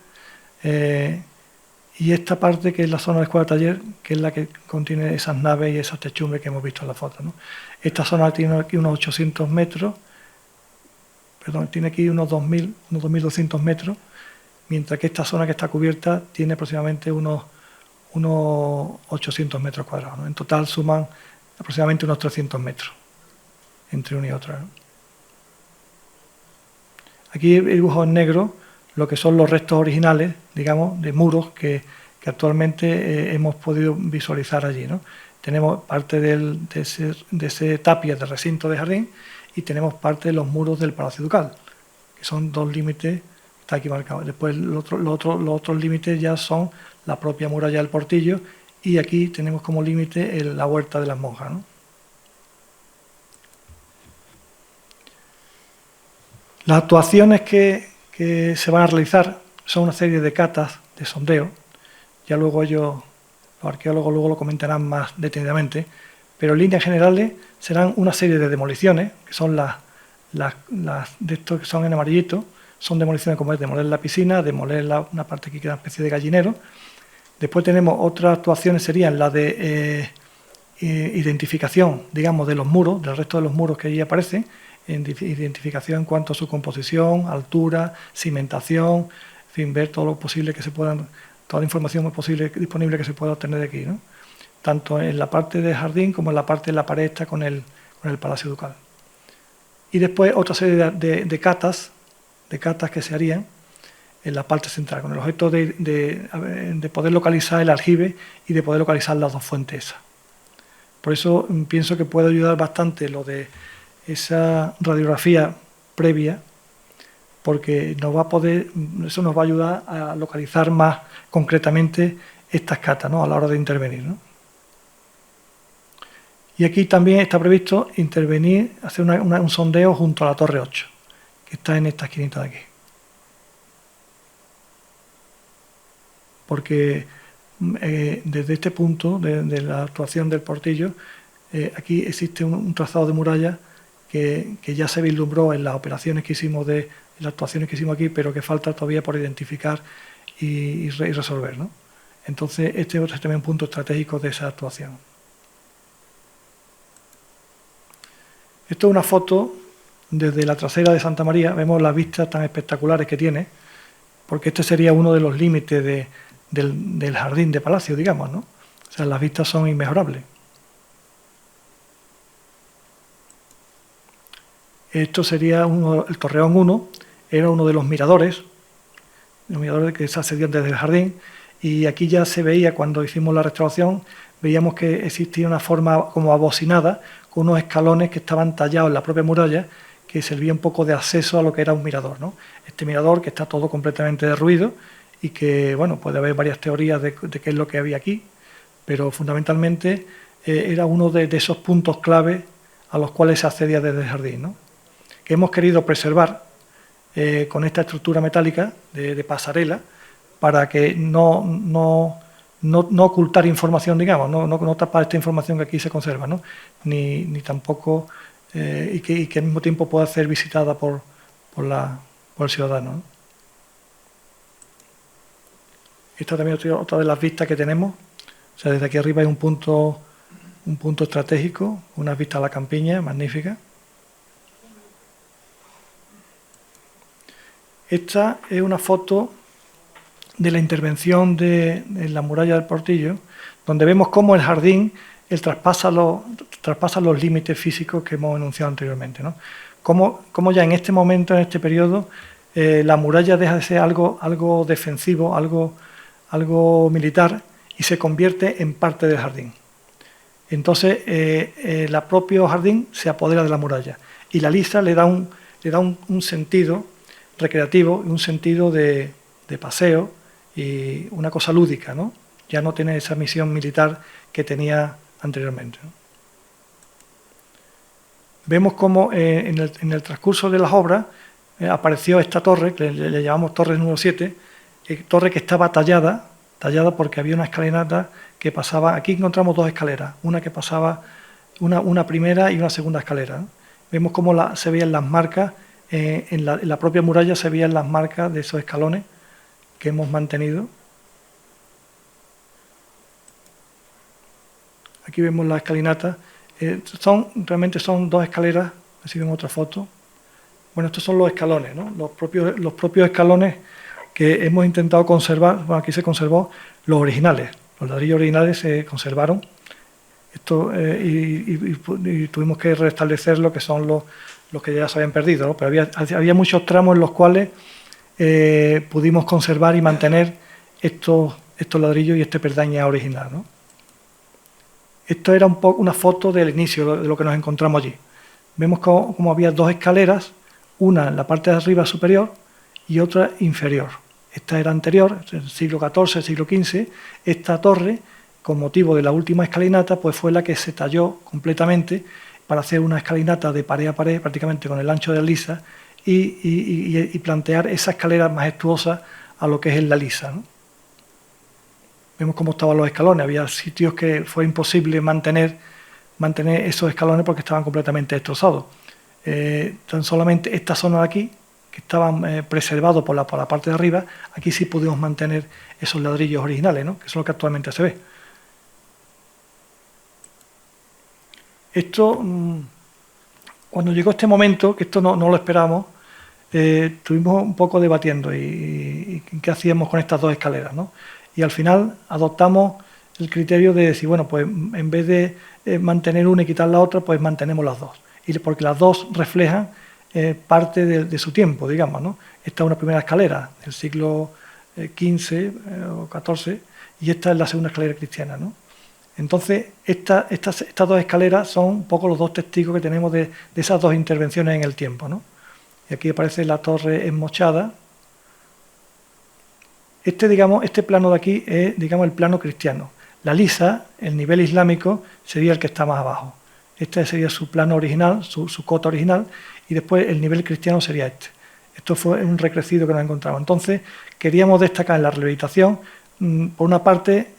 y esta parte que es la zona de escuela taller, que es la que contiene esas naves y esas techumbres que hemos visto en la foto, ¿no? Esta zona tiene aquí unos 800 metros, perdón, tiene aquí unos 2.200 metros, mientras que esta zona que está cubierta tiene aproximadamente unos 800 metros cuadrados, ¿no? En total suman aproximadamente unos 300 metros entre una y otra, ¿no? Aquí he dibujado en negro lo que son los restos originales, digamos, de muros que actualmente hemos podido visualizar allí, ¿no? Tenemos parte de ese tapia del recinto de jardín y tenemos parte de los muros del Palacio Ducal, que son dos límites, está aquí marcado. Después los otros límites ya son la propia muralla del Portillo y aquí tenemos como límite la huerta de las monjas, ¿no? Las actuaciones que se van a realizar son una serie de catas de sondeo, ya luego los arqueólogos luego lo comentarán más detenidamente, pero en líneas generales serán una serie de demoliciones, que son las de estos que son en amarillito, son demoliciones como es demoler la piscina, demoler una parte que queda una especie de gallinero. Después tenemos otras actuaciones, serían las de identificación, digamos, de los muros, del resto de los muros que allí aparecen, identificación en cuanto a su composición, altura, cimentación, en fin, ver todo lo posible que se puedan, toda la información posible disponible que se pueda obtener de aquí, ¿no? Tanto en la parte de jardín como en la parte de la pared esta con el Palacio Ducal. Y después otra serie de catas que se harían en la parte central, con el objeto de poder localizar el aljibe y de poder localizar las dos fuentes esas. Por eso pienso que puede ayudar bastante lo de esa radiografía previa, porque eso nos va a ayudar a localizar más concretamente estas catas, ¿no?, a la hora de intervenir, ¿no? Y aquí también está previsto intervenir, hacer un sondeo junto a la Torre 8, que está en esta esquinita de aquí. Porque desde este punto de la actuación del Portillo, aquí existe un trazado de muralla que ya se vislumbró en las operaciones que hicimos, en las actuaciones que hicimos aquí, pero que falta todavía por identificar y resolver, ¿no? Entonces, este es también un punto estratégico de esa actuación. Esto es una foto desde la trasera de Santa María. Vemos las vistas tan espectaculares que tiene, porque este sería uno de los límites del jardín de palacio, digamos, ¿no? O sea, las vistas son inmejorables. Esto sería el Torreón 1, era uno de los miradores que se accedían desde el jardín, y aquí ya se veía, cuando hicimos la restauración, veíamos que existía una forma como abocinada, con unos escalones que estaban tallados en la propia muralla, que servía un poco de acceso a lo que era un mirador, ¿no? Este mirador que está todo completamente derruido y que, bueno, puede haber varias teorías de qué es lo que había aquí, pero fundamentalmente era uno de esos puntos clave a los cuales se accedía desde el jardín, ¿no? que hemos querido preservar con esta estructura metálica de pasarela para que no ocultar información, digamos, no tapar esta información que aquí se conserva, ¿no? ni tampoco y que al mismo tiempo pueda ser visitada por el ciudadano, ¿no? Esta también es otra de las vistas que tenemos. O sea, desde aquí arriba hay un punto estratégico, una vista a la campiña magnífica. Esta es una foto de la intervención en la muralla del Portillo, donde vemos cómo el jardín traspasa los límites físicos que hemos enunciado anteriormente, ¿no? Cómo ya en este momento, en este periodo, la muralla deja de ser algo defensivo, algo militar, y se convierte en parte del jardín. Entonces, el propio jardín se apodera de la muralla y la lisa le da un sentido recreativo, un sentido de paseo y una cosa lúdica, ¿no? Ya no tiene esa misión militar que tenía anteriormente, ¿no? Vemos cómo en el transcurso de las obras apareció esta torre, que le llamamos torre número 7, torre que estaba tallada porque había una escalinata que pasaba. Aquí encontramos dos escaleras, una que pasaba, una primera y una segunda escalera, ¿no? Vemos cómo se veían las marcas, en la propia muralla se veían las marcas de esos escalones que hemos mantenido. Aquí vemos la escalinata. Realmente son dos escaleras, así vemos otra foto. Bueno, estos son los escalones, ¿no? Los propios escalones que hemos intentado conservar. Bueno, aquí se conservó los originales, los ladrillos originales se conservaron. Esto, y tuvimos que restablecer lo que son los que ya se habían perdido, ¿no? Pero había muchos tramos en los cuales pudimos conservar y mantener estos ladrillos y este perdaña original, ¿no? Esto era un poco una foto del inicio de lo que nos encontramos allí. Vemos como había dos escaleras, una en la parte de arriba superior y otra inferior. Esta era anterior, del siglo XIV, siglo XV. Esta torre, con motivo de la última escalinata, pues fue la que se talló completamente para hacer una escalinata de pared a pared, prácticamente con el ancho de la lisa, y plantear esa escalera majestuosa a lo que es en la lisa, ¿no? Vemos cómo estaban los escalones. Había sitios que fue imposible mantener esos escalones porque estaban completamente destrozados. Tan solamente esta zona de aquí, que estaban preservados por la parte de arriba, aquí sí pudimos mantener esos ladrillos originales, ¿no? Que son lo que actualmente se ve. Esto, cuando llegó este momento, que esto no lo esperábamos, estuvimos un poco debatiendo y qué hacíamos con estas dos escaleras, ¿no? Y al final adoptamos el criterio de decir, bueno, pues en vez de mantener una y quitar la otra, pues mantenemos las dos. Porque las dos reflejan parte de su tiempo, digamos, ¿no? Esta es una primera escalera del siglo XV o XIV y esta es la segunda escalera cristiana, ¿no? Entonces, estas dos escaleras son un poco los dos testigos que tenemos de esas dos intervenciones en el tiempo, ¿no? Y aquí aparece la torre enmochada. Este plano de aquí es, digamos, el plano cristiano. La lisa, el nivel islámico, sería el que está más abajo. Este sería su plano original, su cota original, y después el nivel cristiano sería este. Esto fue un recrecido que nos encontramos. Entonces, queríamos destacar en la rehabilitación, por una parte,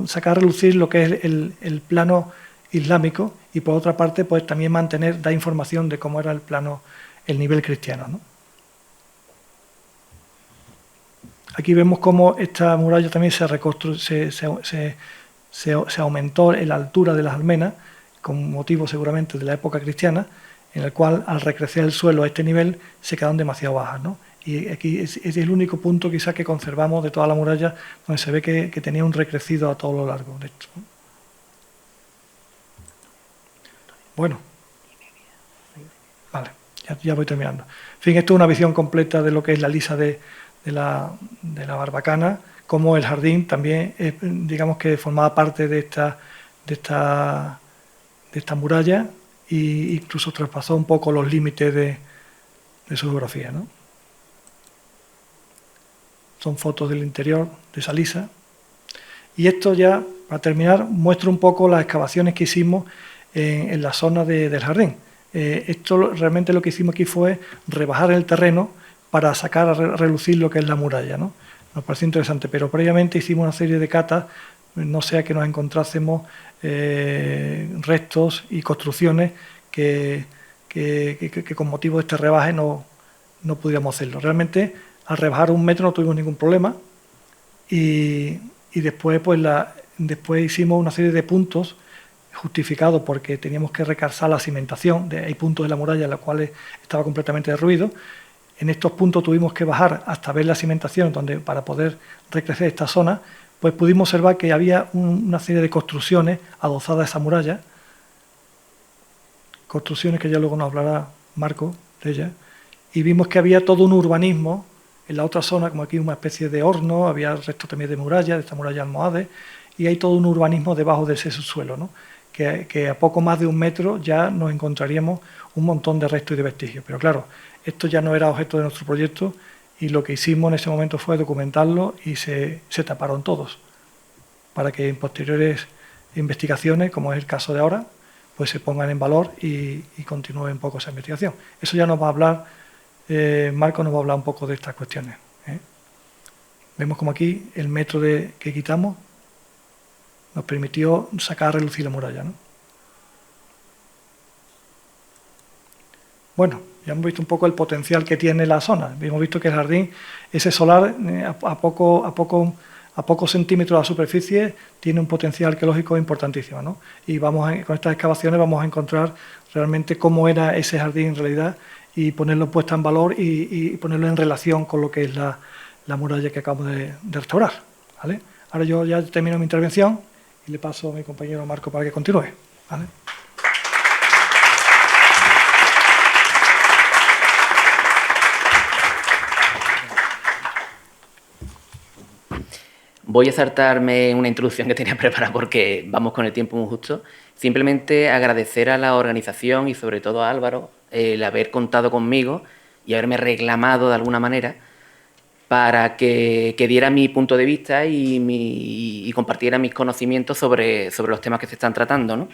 sacar a relucir lo que es el plano islámico, y por otra parte, pues también dar información de cómo era el nivel cristiano, ¿no? Aquí vemos cómo esta muralla también se aumentó en la altura de las almenas, con motivo seguramente de la época cristiana, en el cual al recrecer el suelo a este nivel se quedaron demasiado bajas, ¿no? Y aquí es el único punto quizás que conservamos de toda la muralla donde se ve que tenía un recrecido a todo lo largo de esto, ¿no? Bueno, vale, ya voy terminando. En fin, esto es una visión completa de lo que es la lisa de la Barbacana, como el jardín también, digamos que formaba parte de esta muralla e incluso traspasó un poco los límites de su geografía, ¿no? Son fotos del interior de esa lisa. Y esto ya, para terminar, muestra un poco las excavaciones que hicimos en la zona del jardín. Esto realmente lo que hicimos aquí fue rebajar el terreno para sacar a relucir lo que es la muralla, ¿no? Nos pareció interesante, pero previamente hicimos una serie de catas, no sea que nos encontrásemos restos y construcciones que con motivo de este rebaje no pudiéramos hacerlo. Realmente, al rebajar 1 metro no tuvimos ningún problema y después, pues, después hicimos una serie de puntos justificados porque teníamos que recalzar la cimentación. Hay puntos de la muralla en los cuales estaba completamente derruido. En estos puntos tuvimos que bajar hasta ver la cimentación, donde para poder recrecer esta zona, pues pudimos observar que había una serie de construcciones adosadas a esa muralla, construcciones que ya luego nos hablará Marco de ellas, y vimos que había todo un urbanismo en la otra zona, como aquí una especie de horno, había restos también de muralla, de esta muralla almohade, y hay todo un urbanismo debajo de ese subsuelo, ¿no? Que a poco más de 1 metro ya nos encontraríamos un montón de restos y de vestigios. Pero claro, esto ya no era objeto de nuestro proyecto y lo que hicimos en ese momento fue documentarlo y se taparon todos, para que en posteriores investigaciones, como es el caso de ahora, pues se pongan en valor y continúe un poco esa investigación. Eso ya nos va a hablar, Marco nos va a hablar un poco de estas cuestiones. Vemos como aquí el metro que quitamos nos permitió sacar a relucir la muralla, ¿no? Bueno, ya hemos visto un poco el potencial que tiene la zona. Hemos visto que el jardín, ese solar, a pocos centímetros de la superficie, tiene un potencial arqueológico importantísimo, ¿no? Y con estas excavaciones vamos a encontrar realmente cómo era ese jardín en realidad y ponerlo puesta en valor y ponerlo en relación con lo que es la muralla que acabamos de restaurar, ¿vale? Ahora yo ya termino mi intervención y le paso a mi compañero Marco para que continúe, ¿vale? Voy a saltarme una introducción que tenía preparada porque vamos con el tiempo muy justo. Simplemente agradecer a la organización y sobre todo a Álvaro el haber contado conmigo y haberme reclamado de alguna manera para que diera mi punto de vista y compartiera mis conocimientos sobre los temas que se están tratando, ¿no?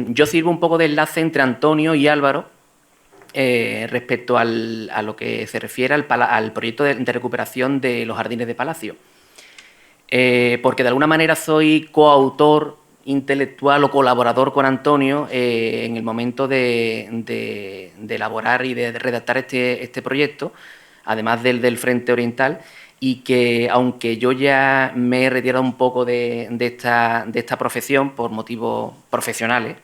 Yo sirvo un poco de enlace entre Antonio y Álvaro respecto a lo que se refiere al proyecto de recuperación de los jardines de Palacio. Porque de alguna manera soy coautor intelectual o colaborador con Antonio en el momento de elaborar y de redactar este proyecto, además del Frente Oriental, y que aunque yo ya me he retirado un poco de esta profesión por motivos profesionales,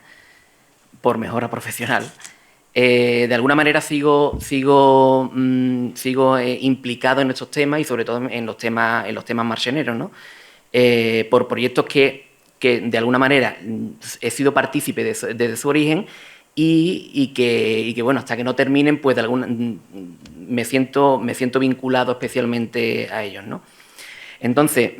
por mejora profesional, de alguna manera sigo implicado en estos temas y sobre todo en los temas marcheneros, ¿no? Por proyectos que de alguna manera he sido partícipe desde su origen y que bueno, hasta que no terminen, pues me siento vinculado especialmente a ellos, ¿no? Entonces,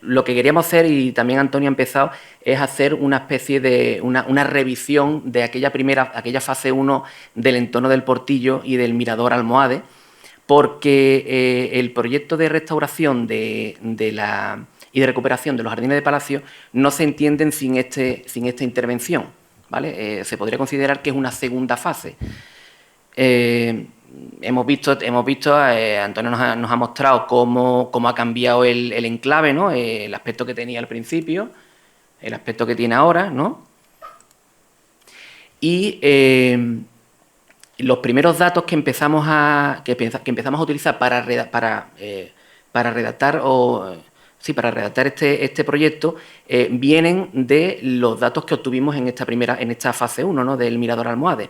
lo que queríamos hacer, y también Antonio ha empezado, es hacer una especie de una revisión de aquella fase 1 del entorno del Portillo y del Mirador Almohade, porque el proyecto de restauración y de recuperación de los jardines de Palacio no se entienden sin esta intervención, ¿vale? Se podría considerar que es una segunda fase. Hemos visto, Antonio nos ha mostrado cómo ha cambiado el enclave, ¿no? El aspecto que tenía al principio, el aspecto que tiene ahora, ¿no? Y los primeros datos que empezamos a utilizar para redactar este proyecto vienen de los datos que obtuvimos en esta fase 1, ¿no? Del Mirador Almohade.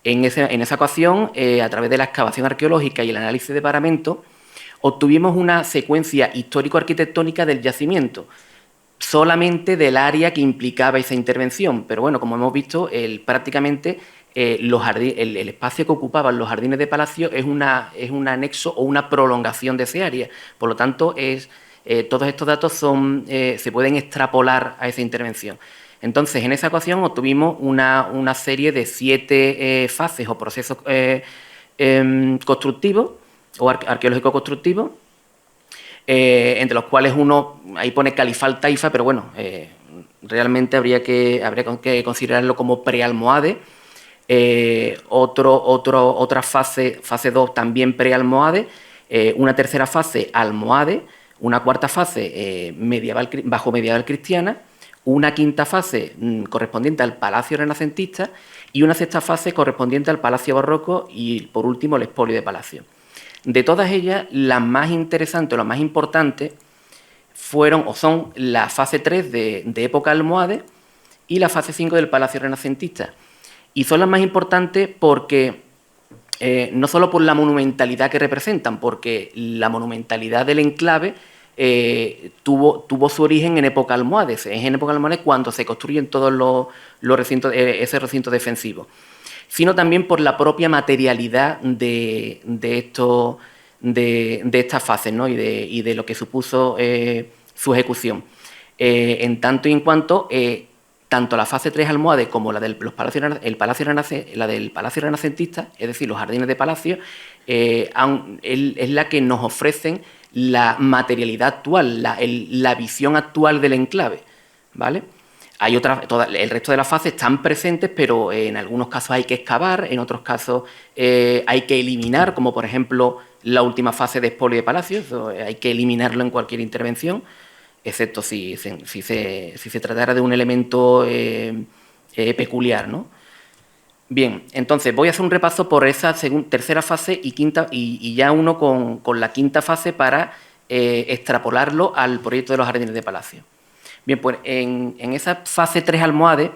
En esa ocasión, a través de la excavación arqueológica y el análisis de paramento, obtuvimos una secuencia histórico-arquitectónica del yacimiento, solamente del área que implicaba esa intervención. Pero bueno, como hemos visto, prácticamente el espacio que ocupaban los jardines de Palacio es un anexo o una prolongación de ese área. Por lo tanto, todos estos datos se pueden extrapolar a esa intervención. Entonces, en esa ocasión obtuvimos una serie de 7 fases o procesos constructivos o arqueológico-constructivos entre los cuales uno, ahí pone Califal Taifa, pero bueno, realmente habría que considerarlo como prealmohade. Otra fase 2 también prealmohade, una tercera fase almohade, una cuarta fase bajo medieval cristiana, una quinta fase correspondiente al palacio renacentista y una sexta fase correspondiente al palacio barroco y, por último, el expolio de palacio. De todas ellas, las más interesantes o las más importantes son la fase 3 de época almohade y la fase 5 del palacio renacentista. Y son las más importantes porque, no solo por la monumentalidad que representan, porque la monumentalidad del enclave tuvo su origen en época almohade. Es en época almohade cuando se construyen todos los recintos, ese recinto defensivo, sino también por la propia materialidad de estas fases, ¿no? y de lo que supuso su ejecución. En tanto y en cuanto tanto la fase 3 almohade como la del palacio renacentista, es decir, los jardines de palacio, es la que nos ofrecen la materialidad actual, la visión actual del enclave, ¿vale? El resto de las fases están presentes, pero en algunos casos hay que excavar, en otros casos hay que eliminar, como por ejemplo la última fase de expolio de palacios, hay que eliminarlo en cualquier intervención, excepto si se tratara de un elemento peculiar, ¿no? Bien, entonces voy a hacer un repaso por esa tercera fase y quinta, y ya uno con la quinta fase para extrapolarlo al proyecto de los jardines de palacio. Bien, pues en esa fase 3 almohade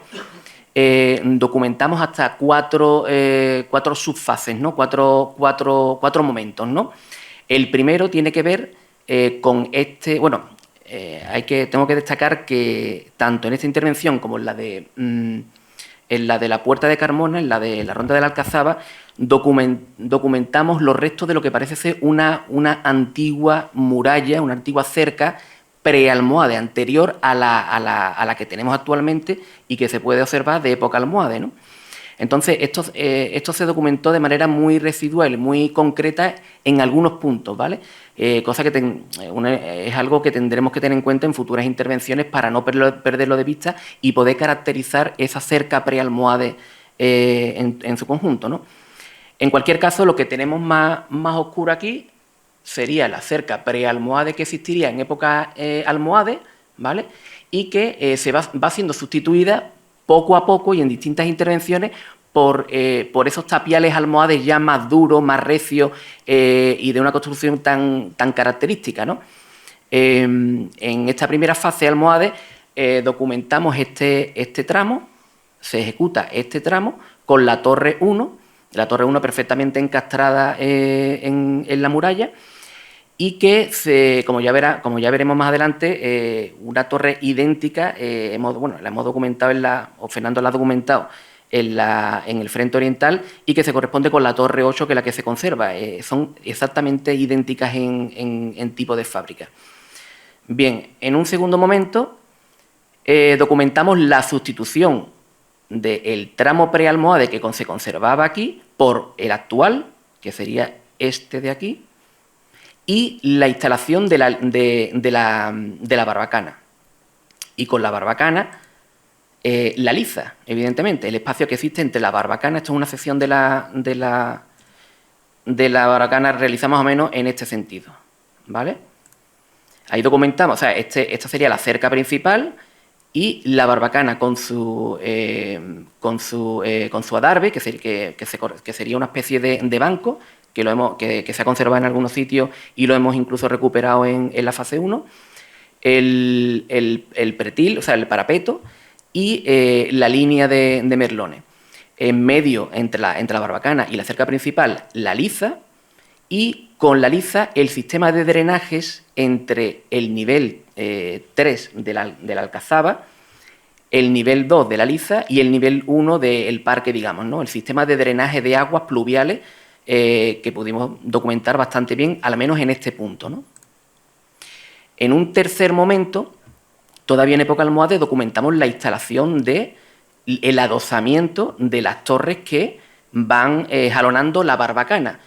documentamos hasta cuatro subfases, ¿no? Cuatro momentos, ¿no? El primero tiene que ver con tengo que destacar que tanto en esta intervención como en la de la Puerta de Carmona, en la de la Ronda de la Alcazaba, documentamos los restos de lo que parece ser una antigua muralla, una antigua cerca prealmohade, anterior a la que tenemos actualmente y que se puede observar de época almohade, ¿no? Entonces, esto se documentó de manera muy residual, muy concreta en algunos puntos, ¿vale? Cosa que es algo que tendremos que tener en cuenta en futuras intervenciones para no perderlo de vista y poder caracterizar esa cerca prealmohade en su conjunto, ¿no? En cualquier caso, lo que tenemos más oscuro aquí sería la cerca prealmohade que existiría en época almohade, ¿vale? Y que se va siendo sustituida poco a poco y en distintas intervenciones por esos tapiales almohades ya más duros, más recios y de una construcción tan característica, ¿no? En esta primera fase almohade documentamos este tramo, se ejecuta este tramo con la torre 1 perfectamente encastrada en la muralla, y que, como ya veremos más adelante, una torre idéntica, la hemos documentado, o Fernando la ha documentado en el frente oriental, y que se corresponde con la torre 8, que es la que se conserva. Son exactamente idénticas en tipo de fábrica. Bien, en un segundo momento documentamos la sustitución del tramo prealmohade que se conservaba aquí por el actual, que sería este de aquí, y la instalación de la barbacana. Y con la barbacana, la liza, evidentemente, el espacio que existe entre la barbacana. Esto es una sección de la barbacana realizada más o menos en este sentido, ¿vale? Ahí documentamos, o sea, esta sería la cerca principal y la barbacana con su adarve, que sería una especie de banco, que se ha conservado en algunos sitios y lo hemos incluso recuperado en la fase 1, el pretil, o sea, el parapeto, y la línea de merlones. En medio, entre la barbacana y la cerca principal, la liza, y con la liza el sistema de drenajes entre el nivel 3 de la alcazaba, el nivel 2 de la liza y el nivel 1 del parque, digamos, ¿no? El sistema de drenaje de aguas pluviales que pudimos documentar bastante bien, al menos en este punto, ¿no? En un tercer momento, todavía en época almohade, documentamos la instalación el adosamiento de las torres que van jalonando la barbacana.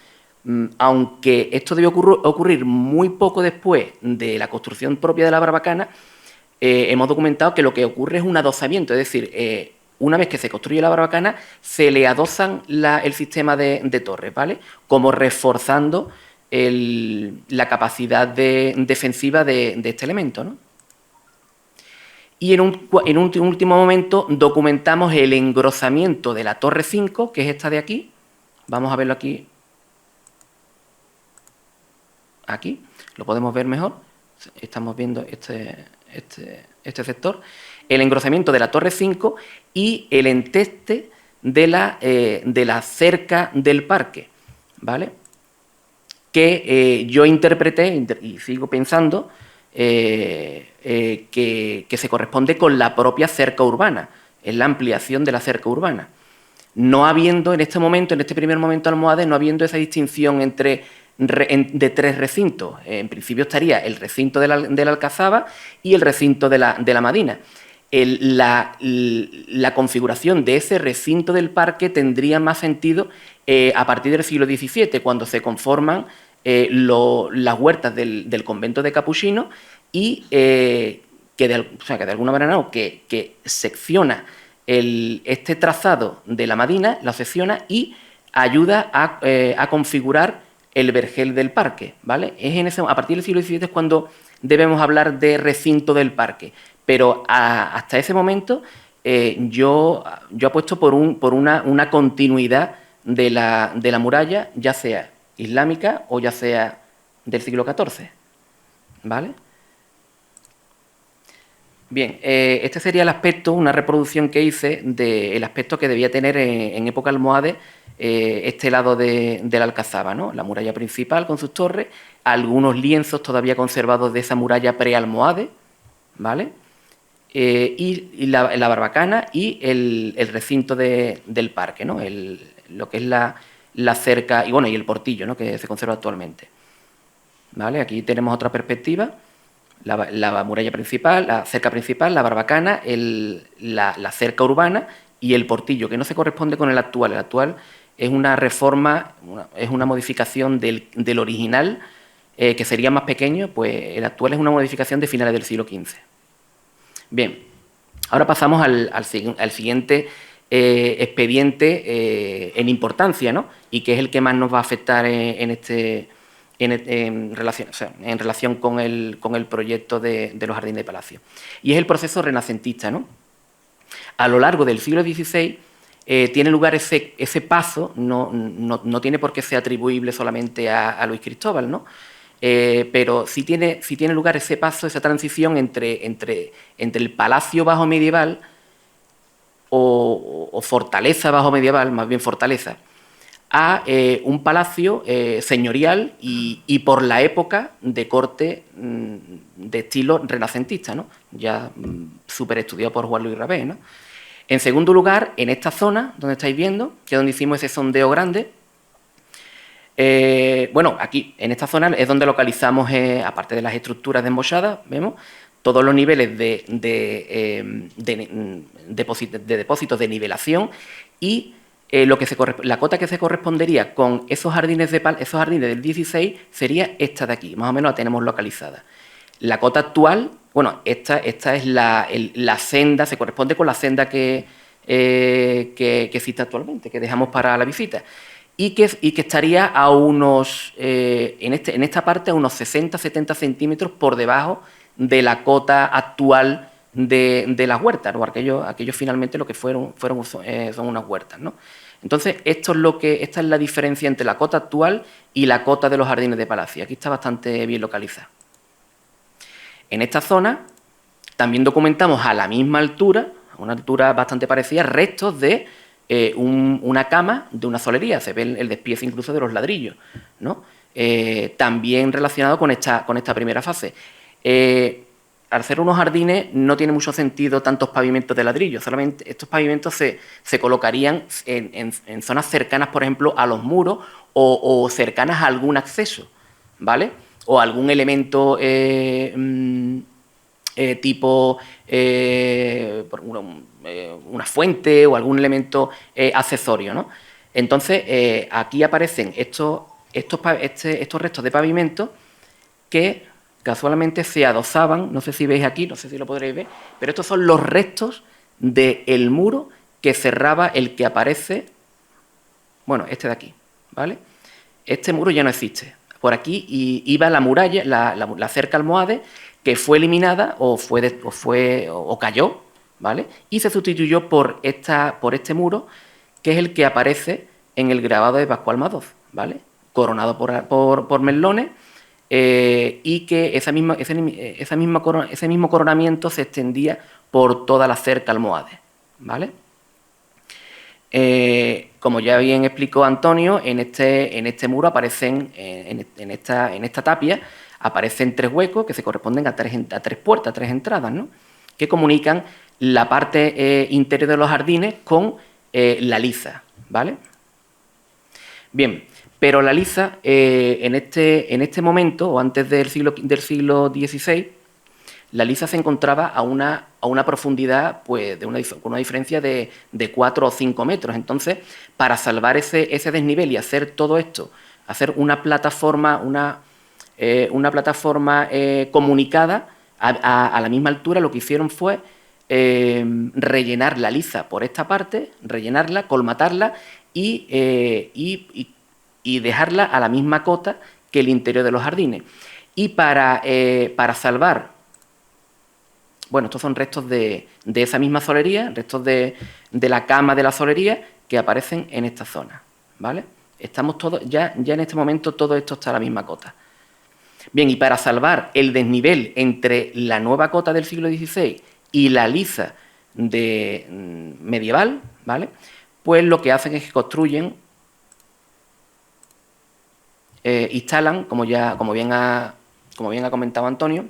aunque esto debió ocurrir muy poco después de la construcción propia de la Barbacana, hemos documentado que lo que ocurre es un adosamiento, es decir, una vez que se construye la Barbacana, se le adosan el sistema de torres, ¿vale? Como reforzando la capacidad defensiva de este elemento, ¿no? Y en un último momento documentamos el engrosamiento de la torre 5, que es esta de aquí. Vamos a verlo aquí. Aquí, lo podemos ver mejor. Estamos viendo este sector. El engrosamiento de la torre 5 y el enteste de la cerca del parque, ¿vale? Que yo interpreté y sigo pensando que se corresponde con la propia cerca urbana, en la ampliación de la cerca urbana. No habiendo en este momento, en este primer momento Almohades, no habiendo esa distinción de tres recintos. En principio estaría el recinto de la Alcazaba y el recinto de la Madina. La configuración de ese recinto del parque tendría más sentido a partir del siglo XVII, cuando se conforman las huertas del convento de Capuchinos y que de alguna manera no, que secciona este trazado de la Madina, la secciona y ayuda a configurar el vergel del parque, ¿vale? A partir del siglo XVII es cuando debemos hablar de recinto del parque, pero hasta ese momento yo apuesto por una continuidad de la muralla, ya sea islámica o ya sea del siglo XIV, ¿vale? Bien, este sería el aspecto, una reproducción que hice del aspecto que debía tener en época almohade este lado de la Alcazaba, ¿no? La muralla principal con sus torres, algunos lienzos todavía conservados de esa muralla pre-almohade, ¿vale? Y la Barbacana y el recinto del parque, ¿no? Lo que es la cerca y bueno, y el portillo, ¿no? Que se conserva actualmente, ¿vale? Aquí tenemos otra perspectiva. La muralla principal, la cerca principal, la Barbacana, la cerca urbana y el portillo, que no se corresponde con el actual. El actual es una reforma, es una modificación del original, que sería más pequeño, pues el actual es una modificación de finales del siglo XV. Bien, ahora pasamos al siguiente expediente en importancia, ¿no? Y que es el que más nos va a afectar en relación con el proyecto de los jardines de Palacio. Y es el proceso renacentista, ¿no? A lo largo del siglo XVI tiene lugar ese paso, no tiene por qué ser atribuible solamente a Luis Cristóbal, ¿no? Pero sí tiene lugar ese paso, esa transición entre el palacio bajo medieval o fortaleza bajo medieval, más bien fortaleza, a un palacio señorial y por la época de corte de estilo renacentista, ¿no? Ya súper estudiado por Juan Luis Rabé, ¿no? En segundo lugar, en esta zona donde estáis viendo, que es donde hicimos ese sondeo grande, bueno, aquí, en esta zona es donde localizamos, aparte de las estructuras de embosadas, vemos todos los niveles de depósitos de nivelación y la cota que se correspondería con esos jardines del 16 sería esta de aquí, más o menos la tenemos localizada. La cota actual, bueno, esta es la senda, se corresponde con la senda que existe actualmente, que dejamos para la visita, y que estaría a unos, en esta parte, a unos 60-70 centímetros por debajo de la cota actual de las huertas, ¿no? Aquellos finalmente lo que son unas huertas, ¿no? Entonces, esta es la diferencia entre la cota actual y la cota de los jardines de Palacio. Aquí está bastante bien localizada. En esta zona también documentamos a la misma altura, a una altura bastante parecida, restos de una cama de una solería. Se ve el despiece incluso de los ladrillos, ¿no? También relacionado con esta primera fase. Al ser unos jardines no tiene mucho sentido tantos pavimentos de ladrillo, solamente estos pavimentos se colocarían en zonas cercanas, por ejemplo, a los muros o cercanas a algún acceso, ¿vale? O algún elemento tipo una fuente o algún elemento accesorio, ¿no? Entonces, aquí aparecen estos estos restos de pavimento que casualmente se adosaban, no sé si veis aquí, no sé si lo podréis ver, pero estos son los restos del muro que cerraba el que aparece, bueno, este de aquí, ¿vale? Este muro ya no existe. Por aquí iba la muralla, la cerca almohade, que fue eliminada o cayó, ¿vale? Y se sustituyó por este muro, que es el que aparece en el grabado de Pascual Madoz, ¿vale? Coronado por merlones, y que ese mismo coronamiento se extendía por toda la cerca almohade, ¿vale? Como ya bien explicó Antonio, en este muro aparecen, en esta tapia, aparecen 3 huecos que se corresponden a 3 puertas, 3 entradas, ¿no? Que comunican la parte interior de los jardines con la liza, ¿vale? Bien, pero la liza, en este momento, o antes del siglo XVI, la liza se encontraba a una profundidad, pues, con una diferencia de 4 o 5 metros. Entonces, para salvar ese desnivel y hacer todo esto, hacer una plataforma, comunicada a la misma altura, lo que hicieron fue rellenar la liza por esta parte, rellenarla, colmatarla y dejarla a la misma cota que el interior de los jardines. Y para salvar, bueno, estos son restos de esa misma solería, restos de la cama de la solería que aparecen en esta zona, ¿vale? Estamos todos, ya en este momento todo esto está a la misma cota. Bien, y para salvar el desnivel entre la nueva cota del siglo XVI y la liza medieval, ¿vale? Pues lo que hacen es que construyen, instalan, como bien ha comentado Antonio,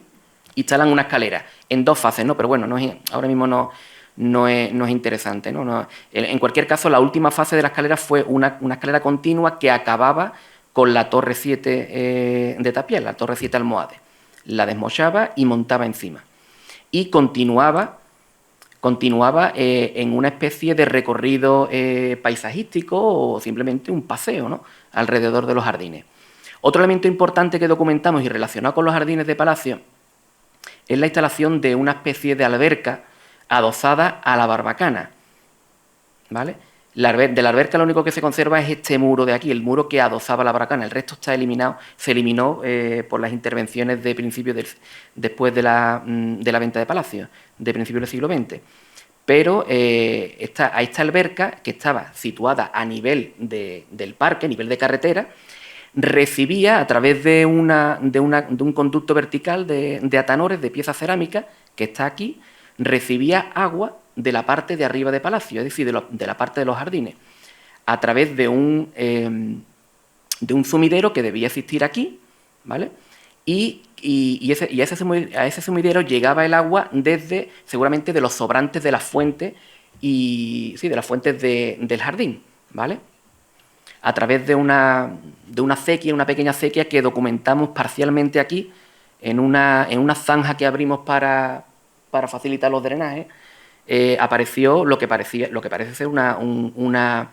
instalan una escalera en 2 fases, ¿no? Pero bueno, ahora mismo no es interesante, ¿no? En cualquier caso, la última fase de la escalera fue una escalera continua que acababa con la torre 7 de tapial, la torre 7 almohade. La desmochaba y montaba encima. Y continuaba en una especie de recorrido paisajístico o simplemente un paseo, ¿no?, alrededor de los jardines. Otro elemento importante que documentamos y relacionado con los jardines de palacio es la instalación de una especie de alberca adosada a la barbacana, ¿vale? De la alberca lo único que se conserva es este muro de aquí, el muro que adosaba la barbacana. El resto está eliminado, se eliminó por las intervenciones de principios después de la venta de palacios, de principios del siglo XX. Pero esta alberca, que estaba situada a nivel del parque, a nivel de carretera, recibía a través de un conducto vertical de atanores, de piezas cerámicas, que está aquí, recibía agua de la parte de arriba de palacio, es decir, de la parte de los jardines, a través de un sumidero que debía existir aquí, ¿vale? Y a ese sumidero llegaba el agua seguramente de los sobrantes de las fuentes, de las fuentes del jardín, ¿vale? A través de una acequia, una pequeña acequia que documentamos parcialmente aquí, en una zanja que abrimos para facilitar los drenajes, apareció lo que parece ser una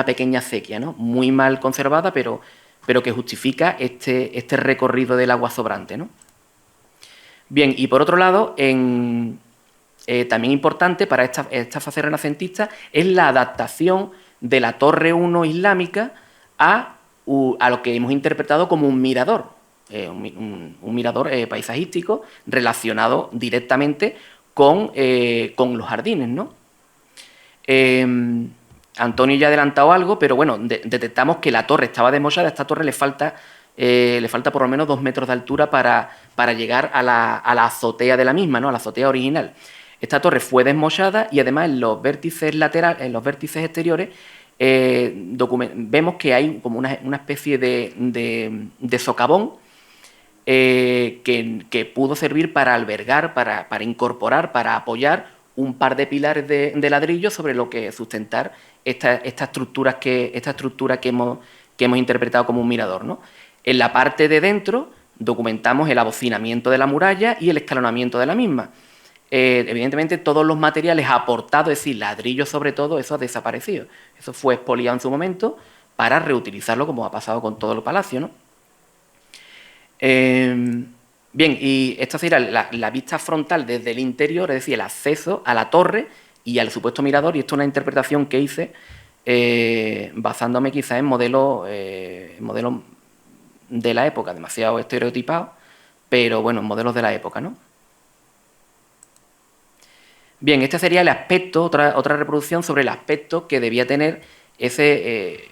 pequeña acequia, ¿no?, muy mal conservada, pero que justifica este recorrido del agua sobrante, ¿no? Bien, y por otro lado, también importante para esta fase renacentista es la adaptación de la Torre 1 islámica a lo que hemos interpretado como un mirador, un mirador paisajístico relacionado directamente con los jardines, ¿no? Antonio ya ha adelantado algo, pero bueno, detectamos que la torre estaba desmochada. A esta torre le falta por lo menos 2 metros de altura para llegar a la azotea de la misma, ¿no?, a la azotea original. Esta torre fue desmochada y además en los vértices laterales, en los vértices exteriores, vemos que hay como una especie de socavón que pudo servir para albergar, para incorporar, para apoyar un par de pilares de ladrillo sobre lo que sustentar esta estructura que hemos interpretado como un mirador, ¿no? En la parte de dentro documentamos el abocinamiento de la muralla y el escalonamiento de la misma. Evidentemente todos los materiales aportados, es decir, ladrillos sobre todo, eso ha desaparecido. Eso fue expoliado en su momento para reutilizarlo, como ha pasado con todo el palacio, ¿no? Bien, y esta sería la vista frontal desde el interior, es decir, el acceso a la torre y al supuesto mirador, y esto es una interpretación que hice basándome quizás en modelos de la época, demasiado estereotipados, pero bueno, modelos de la época, ¿no? Bien, este sería el aspecto, otra reproducción sobre el aspecto que debía tener ese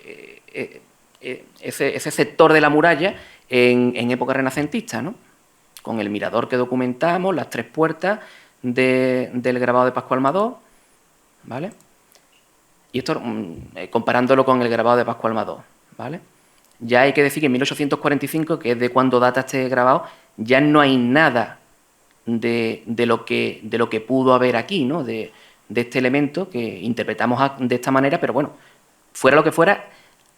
sector de la muralla en época renacentista, ¿no? Con el mirador que documentamos, las 3 puertas del grabado de Pascual Madó, ¿vale? Y esto comparándolo con el grabado de Pascual Madó, ¿vale? Ya hay que decir que en 1845, que es de cuando data este grabado, ya no hay nada de lo que pudo haber aquí, ¿no? De este elemento que interpretamos de esta manera, pero bueno, fuera lo que fuera,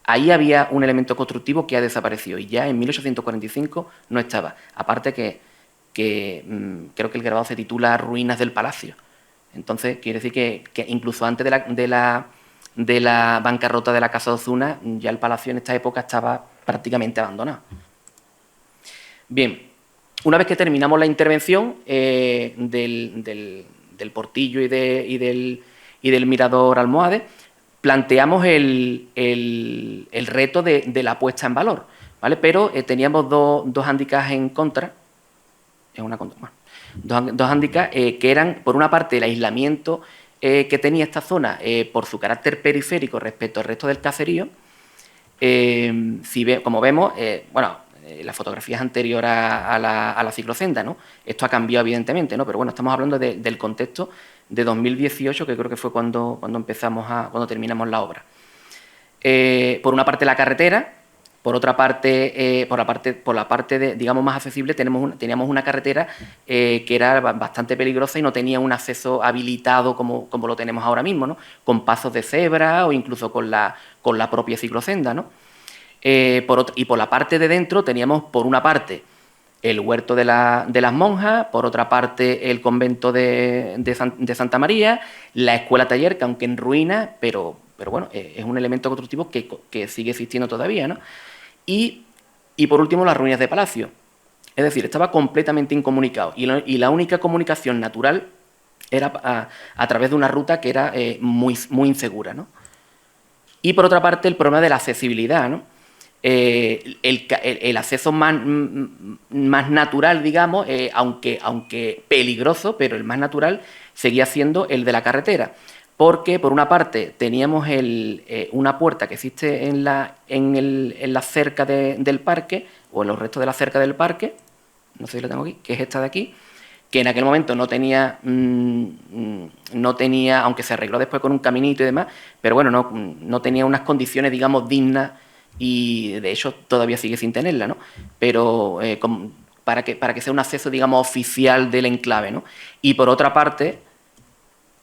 ahí había un elemento constructivo que ha desaparecido y ya en 1845 no estaba. Aparte que creo que el grabado se titula Ruinas del Palacio. Entonces, quiere decir que incluso antes de la bancarrota de la Casa de Ozuna, ya el palacio en esta época estaba prácticamente abandonado. Bien, una vez que terminamos la intervención del portillo y del mirador almohade, planteamos el reto de la puesta en valor, ¿vale? Pero teníamos dos hándicaps en contra, dos hándicaps que eran, por una parte, el aislamiento que tenía esta zona por su carácter periférico respecto al resto del caserío. Como vemos, la fotografía es anterior a la ciclocenda, ¿no? Esto ha cambiado evidentemente, ¿no? Pero bueno, estamos hablando del contexto de 2018, que creo que fue cuando terminamos la obra. Por una parte la carretera, por otra parte, por la parte digamos más accesible, teníamos una carretera que era bastante peligrosa y no tenía un acceso habilitado como lo tenemos ahora mismo, ¿no? Con pasos de cebra o incluso con la propia ciclocenda, ¿no? Y por la parte de dentro teníamos, por una parte, el huerto de las monjas, por otra parte, el convento de Santa María, la escuela taller, que aunque en ruinas, pero bueno, es un elemento constructivo que sigue existiendo todavía, ¿no? Y por último, las ruinas de palacio. Es decir, estaba completamente incomunicado y la única comunicación natural era a través de una ruta que era muy, muy insegura, ¿no? Y por otra parte, el problema de la accesibilidad, ¿no? El acceso más natural, digamos, aunque peligroso, pero el más natural seguía siendo el de la carretera. Porque, por una parte, teníamos una puerta que existe en la cerca del parque, o en los restos de la cerca del parque, no sé si la tengo aquí, que es esta de aquí, que en aquel momento no tenía, aunque se arregló después con un caminito y demás, pero bueno, no tenía unas condiciones, digamos, dignas, y de hecho todavía sigue sin tenerla, ¿no? Pero para que sea un acceso, digamos, oficial del enclave, ¿no? Y por otra parte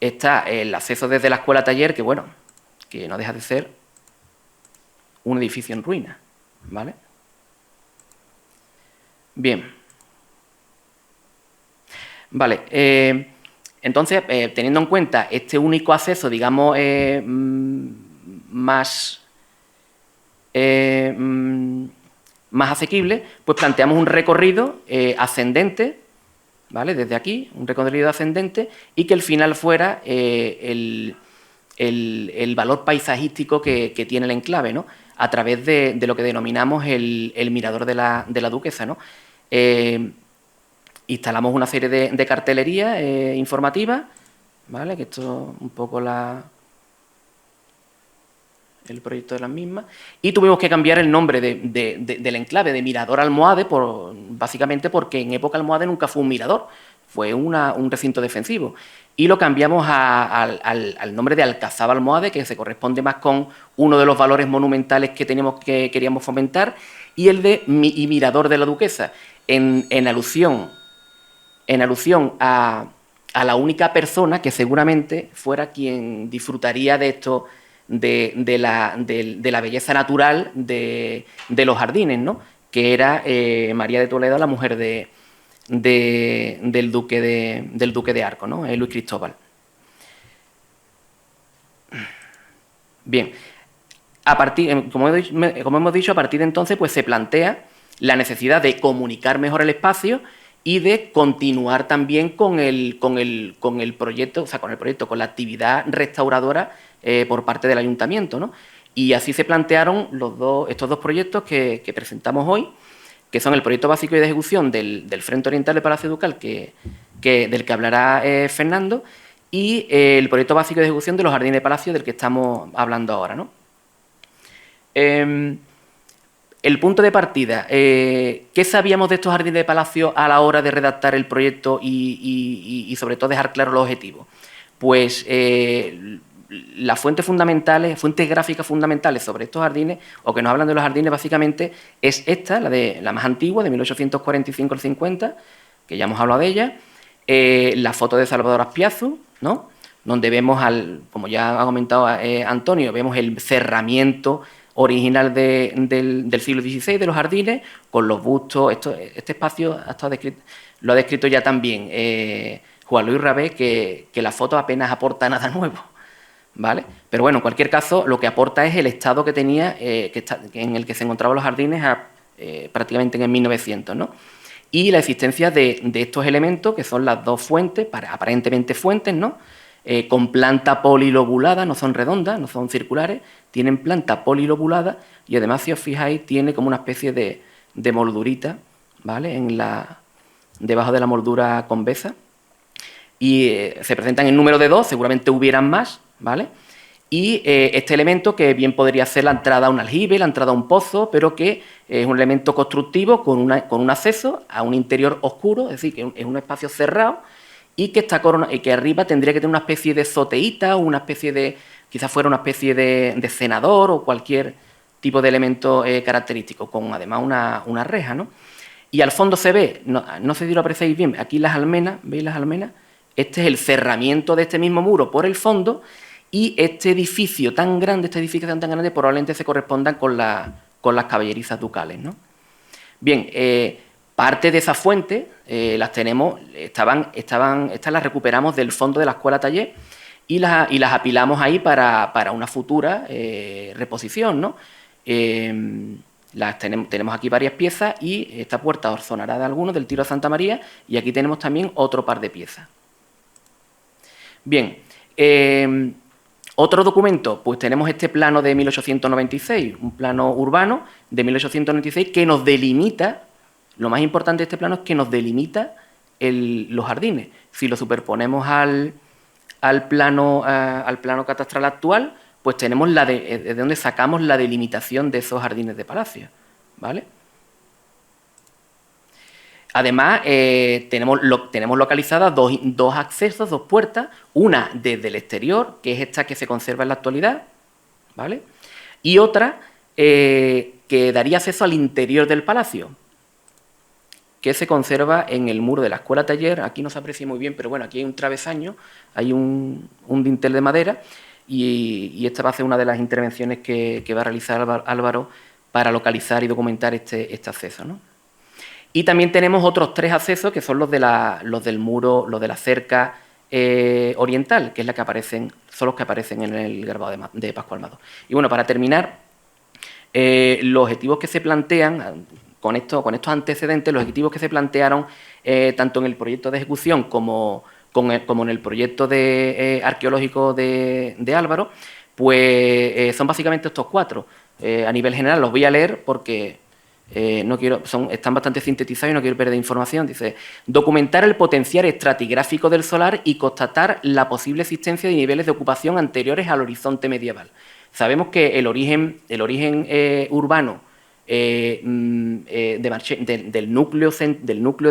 está el acceso desde la escuela taller, que bueno, que no deja de ser un edificio en ruinas, ¿vale? Bien. Vale, entonces, teniendo en cuenta este único acceso, digamos, más asequible, pues planteamos un recorrido ascendente, ¿vale? Desde aquí, un recorrido ascendente, y que el final fuera el valor paisajístico que tiene el enclave, ¿no? A través de lo que denominamos el mirador de la Duquesa, ¿no? Instalamos una serie de cartelería informativa, ¿vale? Que esto es un poco el proyecto de las mismas, y tuvimos que cambiar el nombre del enclave de Mirador Almohade, básicamente porque en época almohade nunca fue un mirador, fue un recinto defensivo, y lo cambiamos al nombre de Alcazaba Almohade, que se corresponde más con uno de los valores monumentales que queríamos fomentar, y el de Mirador de la Duquesa, en alusión a la única persona que seguramente fuera quien disfrutaría de esto, de la belleza natural de los jardines, ¿no? Que era María de Toledo, la mujer del duque de Arco, ¿no? Luis Cristóbal. Bien, como hemos dicho, a partir de entonces pues se plantea la necesidad de comunicar mejor el espacio y de continuar también con el proyecto, con la actividad restauradora por parte del ayuntamiento, ¿no? Y así se plantearon estos dos proyectos que presentamos hoy, que son el proyecto básico y de ejecución del Frente Oriental del Palacio Ducal, del que hablará Fernando, y el proyecto básico de ejecución de los Jardines de Palacio, del que estamos hablando ahora, ¿no? El punto de partida, ¿qué sabíamos de estos Jardines de Palacio a la hora de redactar el proyecto y sobre todo dejar claros los objetivos? Pues las fuentes gráficas fundamentales sobre estos jardines, o que nos hablan de los jardines básicamente, es esta, la más antigua, de 1845 al 50, que ya hemos hablado de ella, la foto de Salvador Aspiazu, ¿no? Donde vemos, como ya ha comentado Antonio, vemos el cerramiento original del siglo XVI de los jardines, con los bustos. Este espacio lo ha descrito ya también Juan Luis Rabé, que la foto apenas aporta nada nuevo, ¿vale? Pero bueno, en cualquier caso, lo que aporta es el estado que tenía, en el que se encontraban los jardines prácticamente en el 1900, ¿no? Y la existencia de estos elementos, que son las dos fuentes, aparentemente fuentes, ¿no? Con planta polilobulada, no son redondas, no son circulares, tienen planta polilobulada y además, si os fijáis, tiene como una especie de moldurita, ¿vale? Debajo de la moldura convexa. Y se presentan en número de 2, seguramente hubieran más, ¿vale? Y este elemento, que bien podría ser la entrada a un aljibe, la entrada a un pozo, pero que es un elemento constructivo con un acceso a un interior oscuro, es decir, que es un espacio cerrado, y que que arriba tendría que tener una especie de zoteíta, o una especie de, quizás fuera una especie de cenador o cualquier tipo de elemento característico, con además una reja, ¿no? Y al fondo se ve, no sé si lo apreciáis bien, aquí las almenas, ¿veis las almenas? Este es el cerramiento de este mismo muro por el fondo, y esta edificación tan grande, probablemente se correspondan con las caballerizas ducales, ¿no? Bien, parte de esas fuentes las tenemos, estas las recuperamos del fondo de la escuela taller y las apilamos ahí para una futura reposición, ¿no? Tenemos aquí varias piezas, y esta puerta os sonará de alguno, del Tiro de Santa María, y aquí tenemos también otro par de piezas. Bien, otro documento, pues tenemos este plano de 1896, un plano urbano de 1896 que nos delimita. Lo más importante de este plano es que nos delimita los jardines. Si lo superponemos al plano catastral actual, pues tenemos de donde sacamos la delimitación de esos jardines de palacio, ¿vale? Además, tenemos localizadas dos accesos, dos puertas, una desde el exterior, que es esta que se conserva en la actualidad, ¿vale? Y otra que daría acceso al interior del palacio, que se conserva en el muro de la escuela taller. Aquí no se aprecia muy bien, pero bueno, aquí hay un travesaño, hay un dintel de madera, y esta va a ser una de las intervenciones que va a realizar Álvaro para localizar y documentar este acceso, ¿no? Y también tenemos otros 3 accesos, que son los del muro, los de la cerca oriental, que es son los que aparecen en el grabado de Pascual Mado. Y bueno, para terminar, los objetivos que se plantean, con estos antecedentes, los objetivos que se plantearon tanto en el proyecto de ejecución como en el proyecto arqueológico de Álvaro, pues son básicamente estos 4. A nivel general los voy a leer porque están bastante sintetizados y no quiero perder información. Dice: documentar el potencial estratigráfico del solar y constatar la posible existencia de niveles de ocupación anteriores al horizonte medieval. Sabemos que el origen urbano del núcleo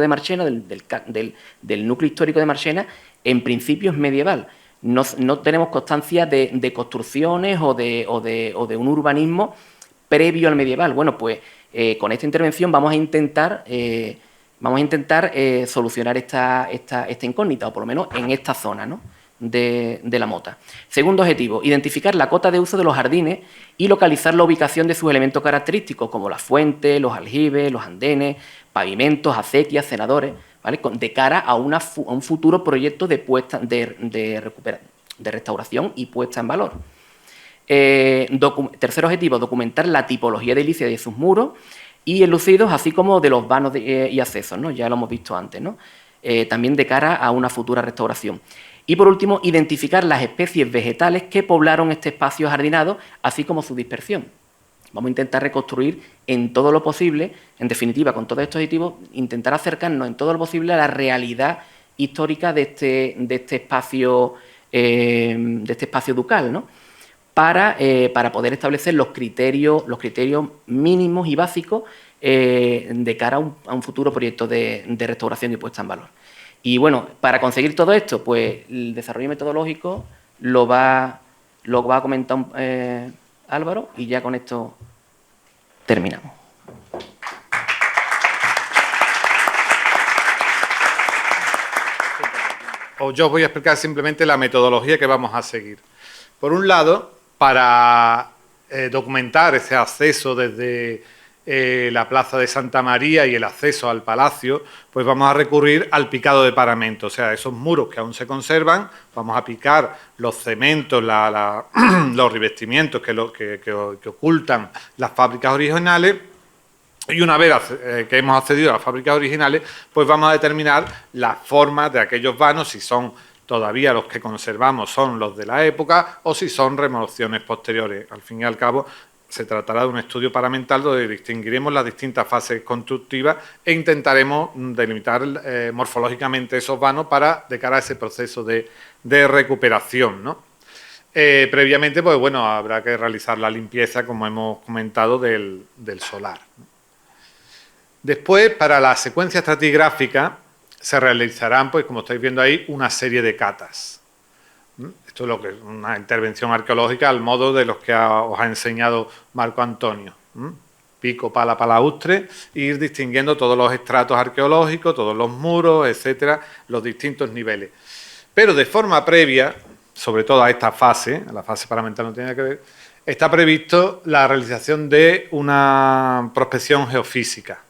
de Marchena, del núcleo histórico de Marchena, en principio es medieval. No tenemos constancia de construcciones o de un urbanismo previo al medieval. Bueno, pues con esta intervención vamos a intentar solucionar esta incógnita, o por lo menos en esta zona, ¿no?, de la Mota. Segundo objetivo: identificar la cota de uso de los jardines y localizar la ubicación de sus elementos característicos, como las fuentes, los aljibes, los andenes, pavimentos, acequias, cenadores, ¿vale?, de cara a un futuro proyecto de restauración y puesta en valor. Tercer objetivo, documentar la tipología edilicia de sus muros y enlucidos, así como de los vanos y accesos, ¿no? Ya lo hemos visto antes, ¿no? También de cara a una futura restauración. Y, por último, identificar las especies vegetales que poblaron este espacio jardinado, así como su dispersión. Vamos a intentar reconstruir en todo lo posible, en definitiva, con todos estos objetivos, intentar acercarnos en todo lo posible a la realidad histórica de este espacio ducal, ¿no? Para poder establecer los criterios mínimos y básicos de cara a un futuro proyecto de restauración y puesta en valor. Y bueno, para conseguir todo esto, pues el desarrollo metodológico lo va a comentar Álvaro, y ya con esto terminamos. Yo os voy a explicar simplemente la metodología que vamos a seguir. Por un lado, para documentar ese acceso desde la Plaza de Santa María y el acceso al Palacio, pues vamos a recurrir al picado de paramento, o sea, esos muros que aún se conservan, vamos a picar los cementos, los revestimientos que ocultan las fábricas originales, y una vez que hemos accedido a las fábricas originales, pues vamos a determinar las formas de aquellos vanos, si son todavía los que conservamos son los de la época o si son remodelaciones posteriores. Al fin y al cabo, se tratará de un estudio paramental donde distinguiremos las distintas fases constructivas e intentaremos delimitar morfológicamente esos vanos de cara a ese proceso de recuperación, ¿no? Previamente, pues bueno, habrá que realizar la limpieza, como hemos comentado, del solar. Después, para la secuencia estratigráfica, se realizarán, pues como estáis viendo ahí, una serie de catas. Esto es lo que es una intervención arqueológica al modo de los que os ha enseñado Marco Antonio. Pico, pala, palaustre, e ir distinguiendo todos los estratos arqueológicos, todos los muros, etcétera, los distintos niveles. Pero de forma previa, sobre todo a esta fase, a la fase paramental no tiene nada que ver, está previsto la realización de una prospección geofísica,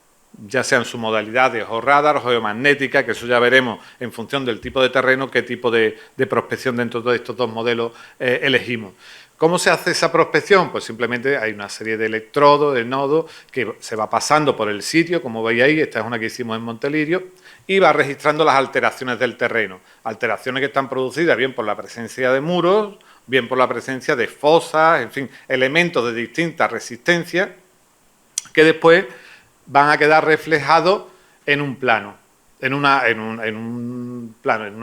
ya sea en su modalidad de georradar o geomagnética, que eso ya veremos en función del tipo de terreno, qué tipo de prospección dentro de estos dos modelos elegimos. ¿Cómo se hace esa prospección? Pues simplemente hay una serie de electrodos, de nodos, que se va pasando por el sitio, como veis ahí, esta es una que hicimos en Montelirio, y va registrando las alteraciones del terreno. Alteraciones que están producidas bien por la presencia de muros, bien por la presencia de fosas, en fin, elementos de distinta resistencia, que después van a quedar reflejados en un plano, en una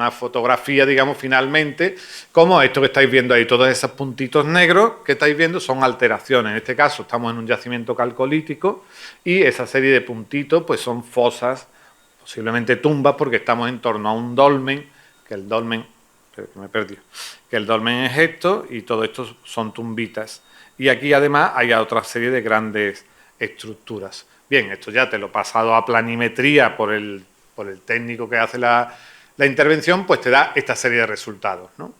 fotografía, digamos, finalmente, como esto que estáis viendo ahí, todos esos puntitos negros que estáis viendo son alteraciones. En este caso estamos en un yacimiento calcolítico y esa serie de puntitos pues son fosas, posiblemente tumbas, porque estamos en torno a un dolmen, que el dolmen es esto, y todo esto son tumbitas. Y aquí además hay otra serie de grandes estructuras. Bien, esto ya te lo he pasado a planimetría por el técnico que hace la intervención, pues te da esta serie de resultados, ¿no?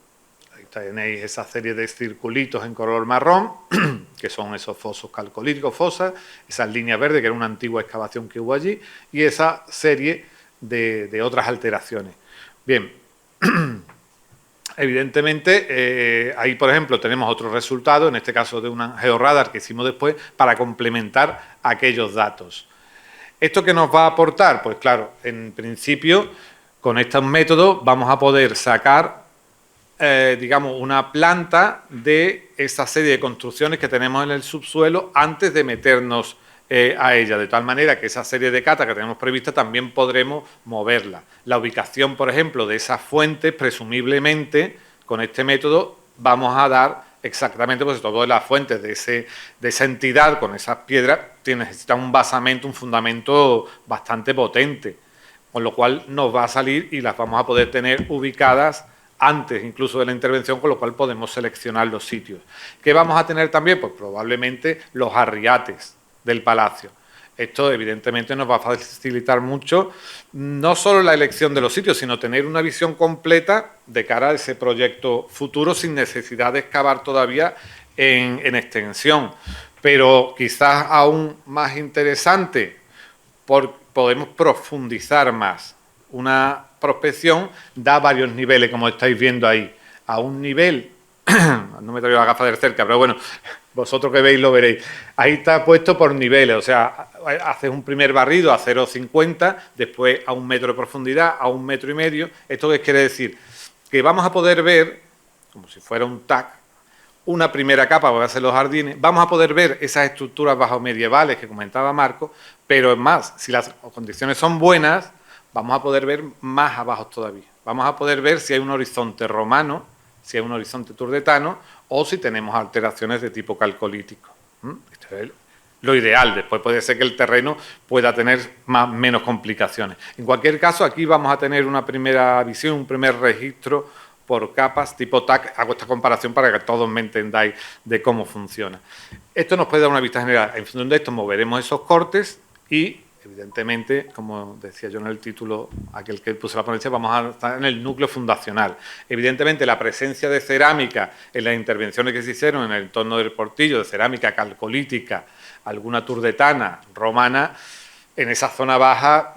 Ahí tenéis esa serie de circulitos en color marrón, que son esos fosos calcolíticos, fosas, esas líneas verdes, que era una antigua excavación que hubo allí, y esa serie de otras alteraciones. Bien, evidentemente, ahí, por ejemplo, tenemos otro resultado, en este caso de un georradar que hicimos después, para complementar aquellos datos. ¿Esto qué nos va a aportar? Pues claro, en principio, con estos métodos vamos a poder sacar, digamos, una planta de esa serie de construcciones que tenemos en el subsuelo antes de meternos a ella, de tal manera que esa serie de catas que tenemos prevista también podremos moverla. La ubicación, por ejemplo, de esas fuentes, presumiblemente, con este método, vamos a dar exactamente, pues todas las fuentes de esa entidad con esas piedras necesitan un basamento, un fundamento bastante potente, con lo cual nos va a salir y las vamos a poder tener ubicadas antes incluso de la intervención, con lo cual podemos seleccionar los sitios. ¿Qué vamos a tener también? Pues probablemente los arriates del palacio. Esto evidentemente nos va a facilitar mucho, no solo la elección de los sitios, sino tener una visión completa de cara a ese proyecto futuro sin necesidad de excavar todavía en extensión. Pero quizás aún más interesante, podemos profundizar más. Una prospección da varios niveles, como estáis viendo ahí. A un nivel no me traigo la gafa de cerca, pero bueno, vosotros que veis lo veréis. Ahí está puesto por niveles, o sea, haces un primer barrido a 0,50, después a 1 metro de profundidad, a 1,5 metros. ¿Esto qué quiere decir? Que vamos a poder ver, como si fuera un TAC, una primera capa, que va a ser los jardines, vamos a poder ver esas estructuras bajo medievales que comentaba Marco, pero es más, si las condiciones son buenas, vamos a poder ver más abajo todavía. Vamos a poder ver si hay un horizonte romano, si hay un horizonte turdetano o si tenemos alteraciones de tipo calcolítico. Esto es lo ideal. Después puede ser que el terreno pueda tener menos complicaciones. En cualquier caso, aquí vamos a tener una primera visión, un primer registro por capas tipo TAC. Hago esta comparación para que todos me entendáis de cómo funciona. Esto nos puede dar una vista general. En función de esto moveremos esos cortes y, evidentemente, como decía yo en el título, aquel que puse la ponencia, vamos a estar en el núcleo fundacional. Evidentemente, la presencia de cerámica en las intervenciones que se hicieron en el entorno del Portillo, de cerámica calcolítica, alguna turdetana, romana, en esa zona baja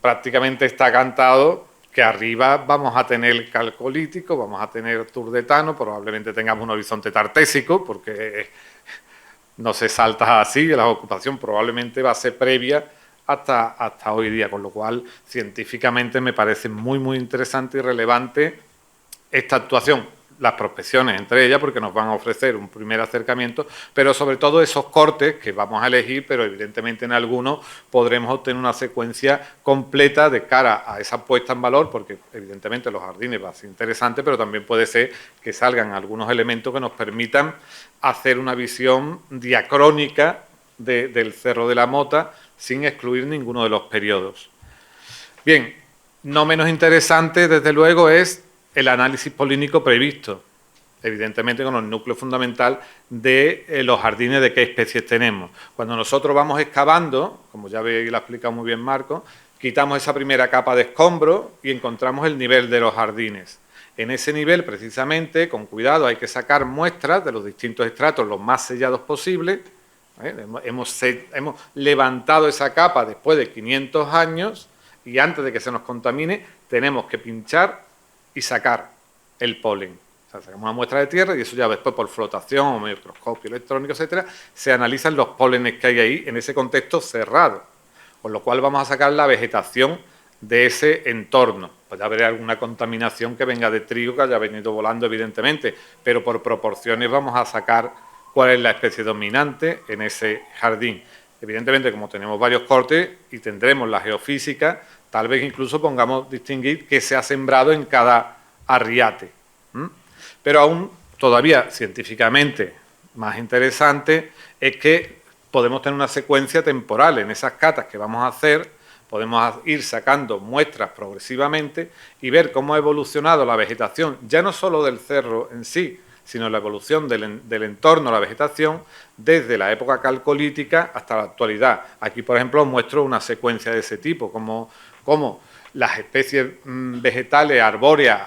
prácticamente está cantado que arriba vamos a tener calcolítico, vamos a tener turdetano, probablemente tengamos un horizonte tartésico, porque no se salta así, la ocupación probablemente va a ser previa hasta hoy día, con lo cual científicamente me parece muy, muy interesante y relevante esta actuación, las prospecciones entre ellas, porque nos van a ofrecer un primer acercamiento, pero sobre todo esos cortes que vamos a elegir, pero evidentemente en algunos podremos obtener una secuencia completa de cara a esa puesta en valor, porque evidentemente los jardines va a ser interesante, pero también puede ser que salgan algunos elementos que nos permitan hacer una visión diacrónica del Cerro de la Mota sin excluir ninguno de los periodos. Bien, no menos interesante, desde luego, es el análisis polínico previsto, evidentemente con el núcleo fundamental de los jardines, de qué especies tenemos. Cuando nosotros vamos excavando, como ya veis, lo ha explicado muy bien Marco, quitamos esa primera capa de escombro y encontramos el nivel de los jardines. En ese nivel, precisamente, con cuidado, hay que sacar muestras de los distintos estratos los más sellados posibles. Hemos levantado esa capa después de 500 años y antes de que se nos contamine tenemos que pinchar y sacar el polen. O sea, sacamos una muestra de tierra y eso ya después por flotación o microscopio electrónico, etcétera, se analizan los pólenes que hay ahí en ese contexto cerrado. Con lo cual vamos a sacar la vegetación de ese entorno. Puede haber alguna contaminación que venga de trigo que haya venido volando, evidentemente, pero por proporciones vamos a sacar cuál es la especie dominante en ese jardín. Evidentemente, como tenemos varios cortes y tendremos la geofísica, tal vez incluso pongamos distinguir qué se ha sembrado en cada arriate. Pero aún todavía científicamente más interesante es que podemos tener una secuencia temporal en esas catas que vamos a hacer, podemos ir sacando muestras progresivamente y ver cómo ha evolucionado la vegetación, ya no solo del cerro en sí, sino la evolución del entorno a la vegetación desde la época calcolítica hasta la actualidad. Aquí, por ejemplo, os muestro una secuencia de ese tipo, como las especies vegetales arbóreas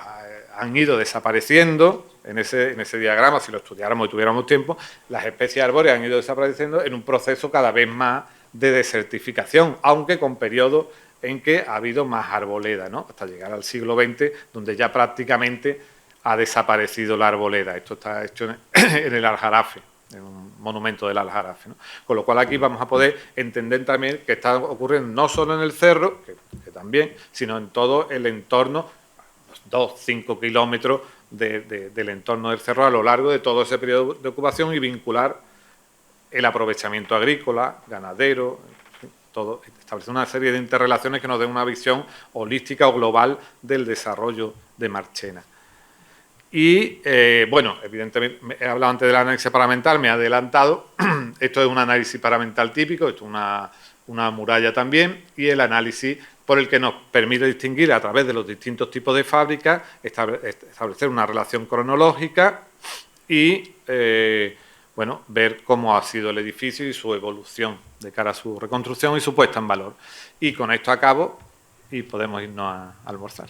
han ido desapareciendo en ese diagrama. Si lo estudiáramos y tuviéramos tiempo, las especies arbóreas han ido desapareciendo en un proceso cada vez más de desertificación, aunque con periodos en que ha habido más arboleda, ¿no? Hasta llegar al siglo XX, donde ya prácticamente ha desaparecido la arboleda. Esto está hecho en el Aljarafe, en un monumento del Aljarafe, ¿no? Con lo cual aquí vamos a poder entender también que está ocurriendo no solo en el cerro, que también, sino en todo el entorno, 2-5 kilómetros del entorno del cerro a lo largo de todo ese periodo de ocupación y vincular el aprovechamiento agrícola, ganadero, todo, establecer una serie de interrelaciones que nos den una visión holística o global del desarrollo de Marchena. Y, bueno, evidentemente, he hablado antes del análisis paramental, me he adelantado. Esto es un análisis paramental típico, esto es una muralla también, y el análisis por el que nos permite distinguir a través de los distintos tipos de fábricas, establecer una relación cronológica y, bueno, ver cómo ha sido el edificio y su evolución de cara a su reconstrucción y su puesta en valor. Y con esto acabo y podemos irnos a almorzar.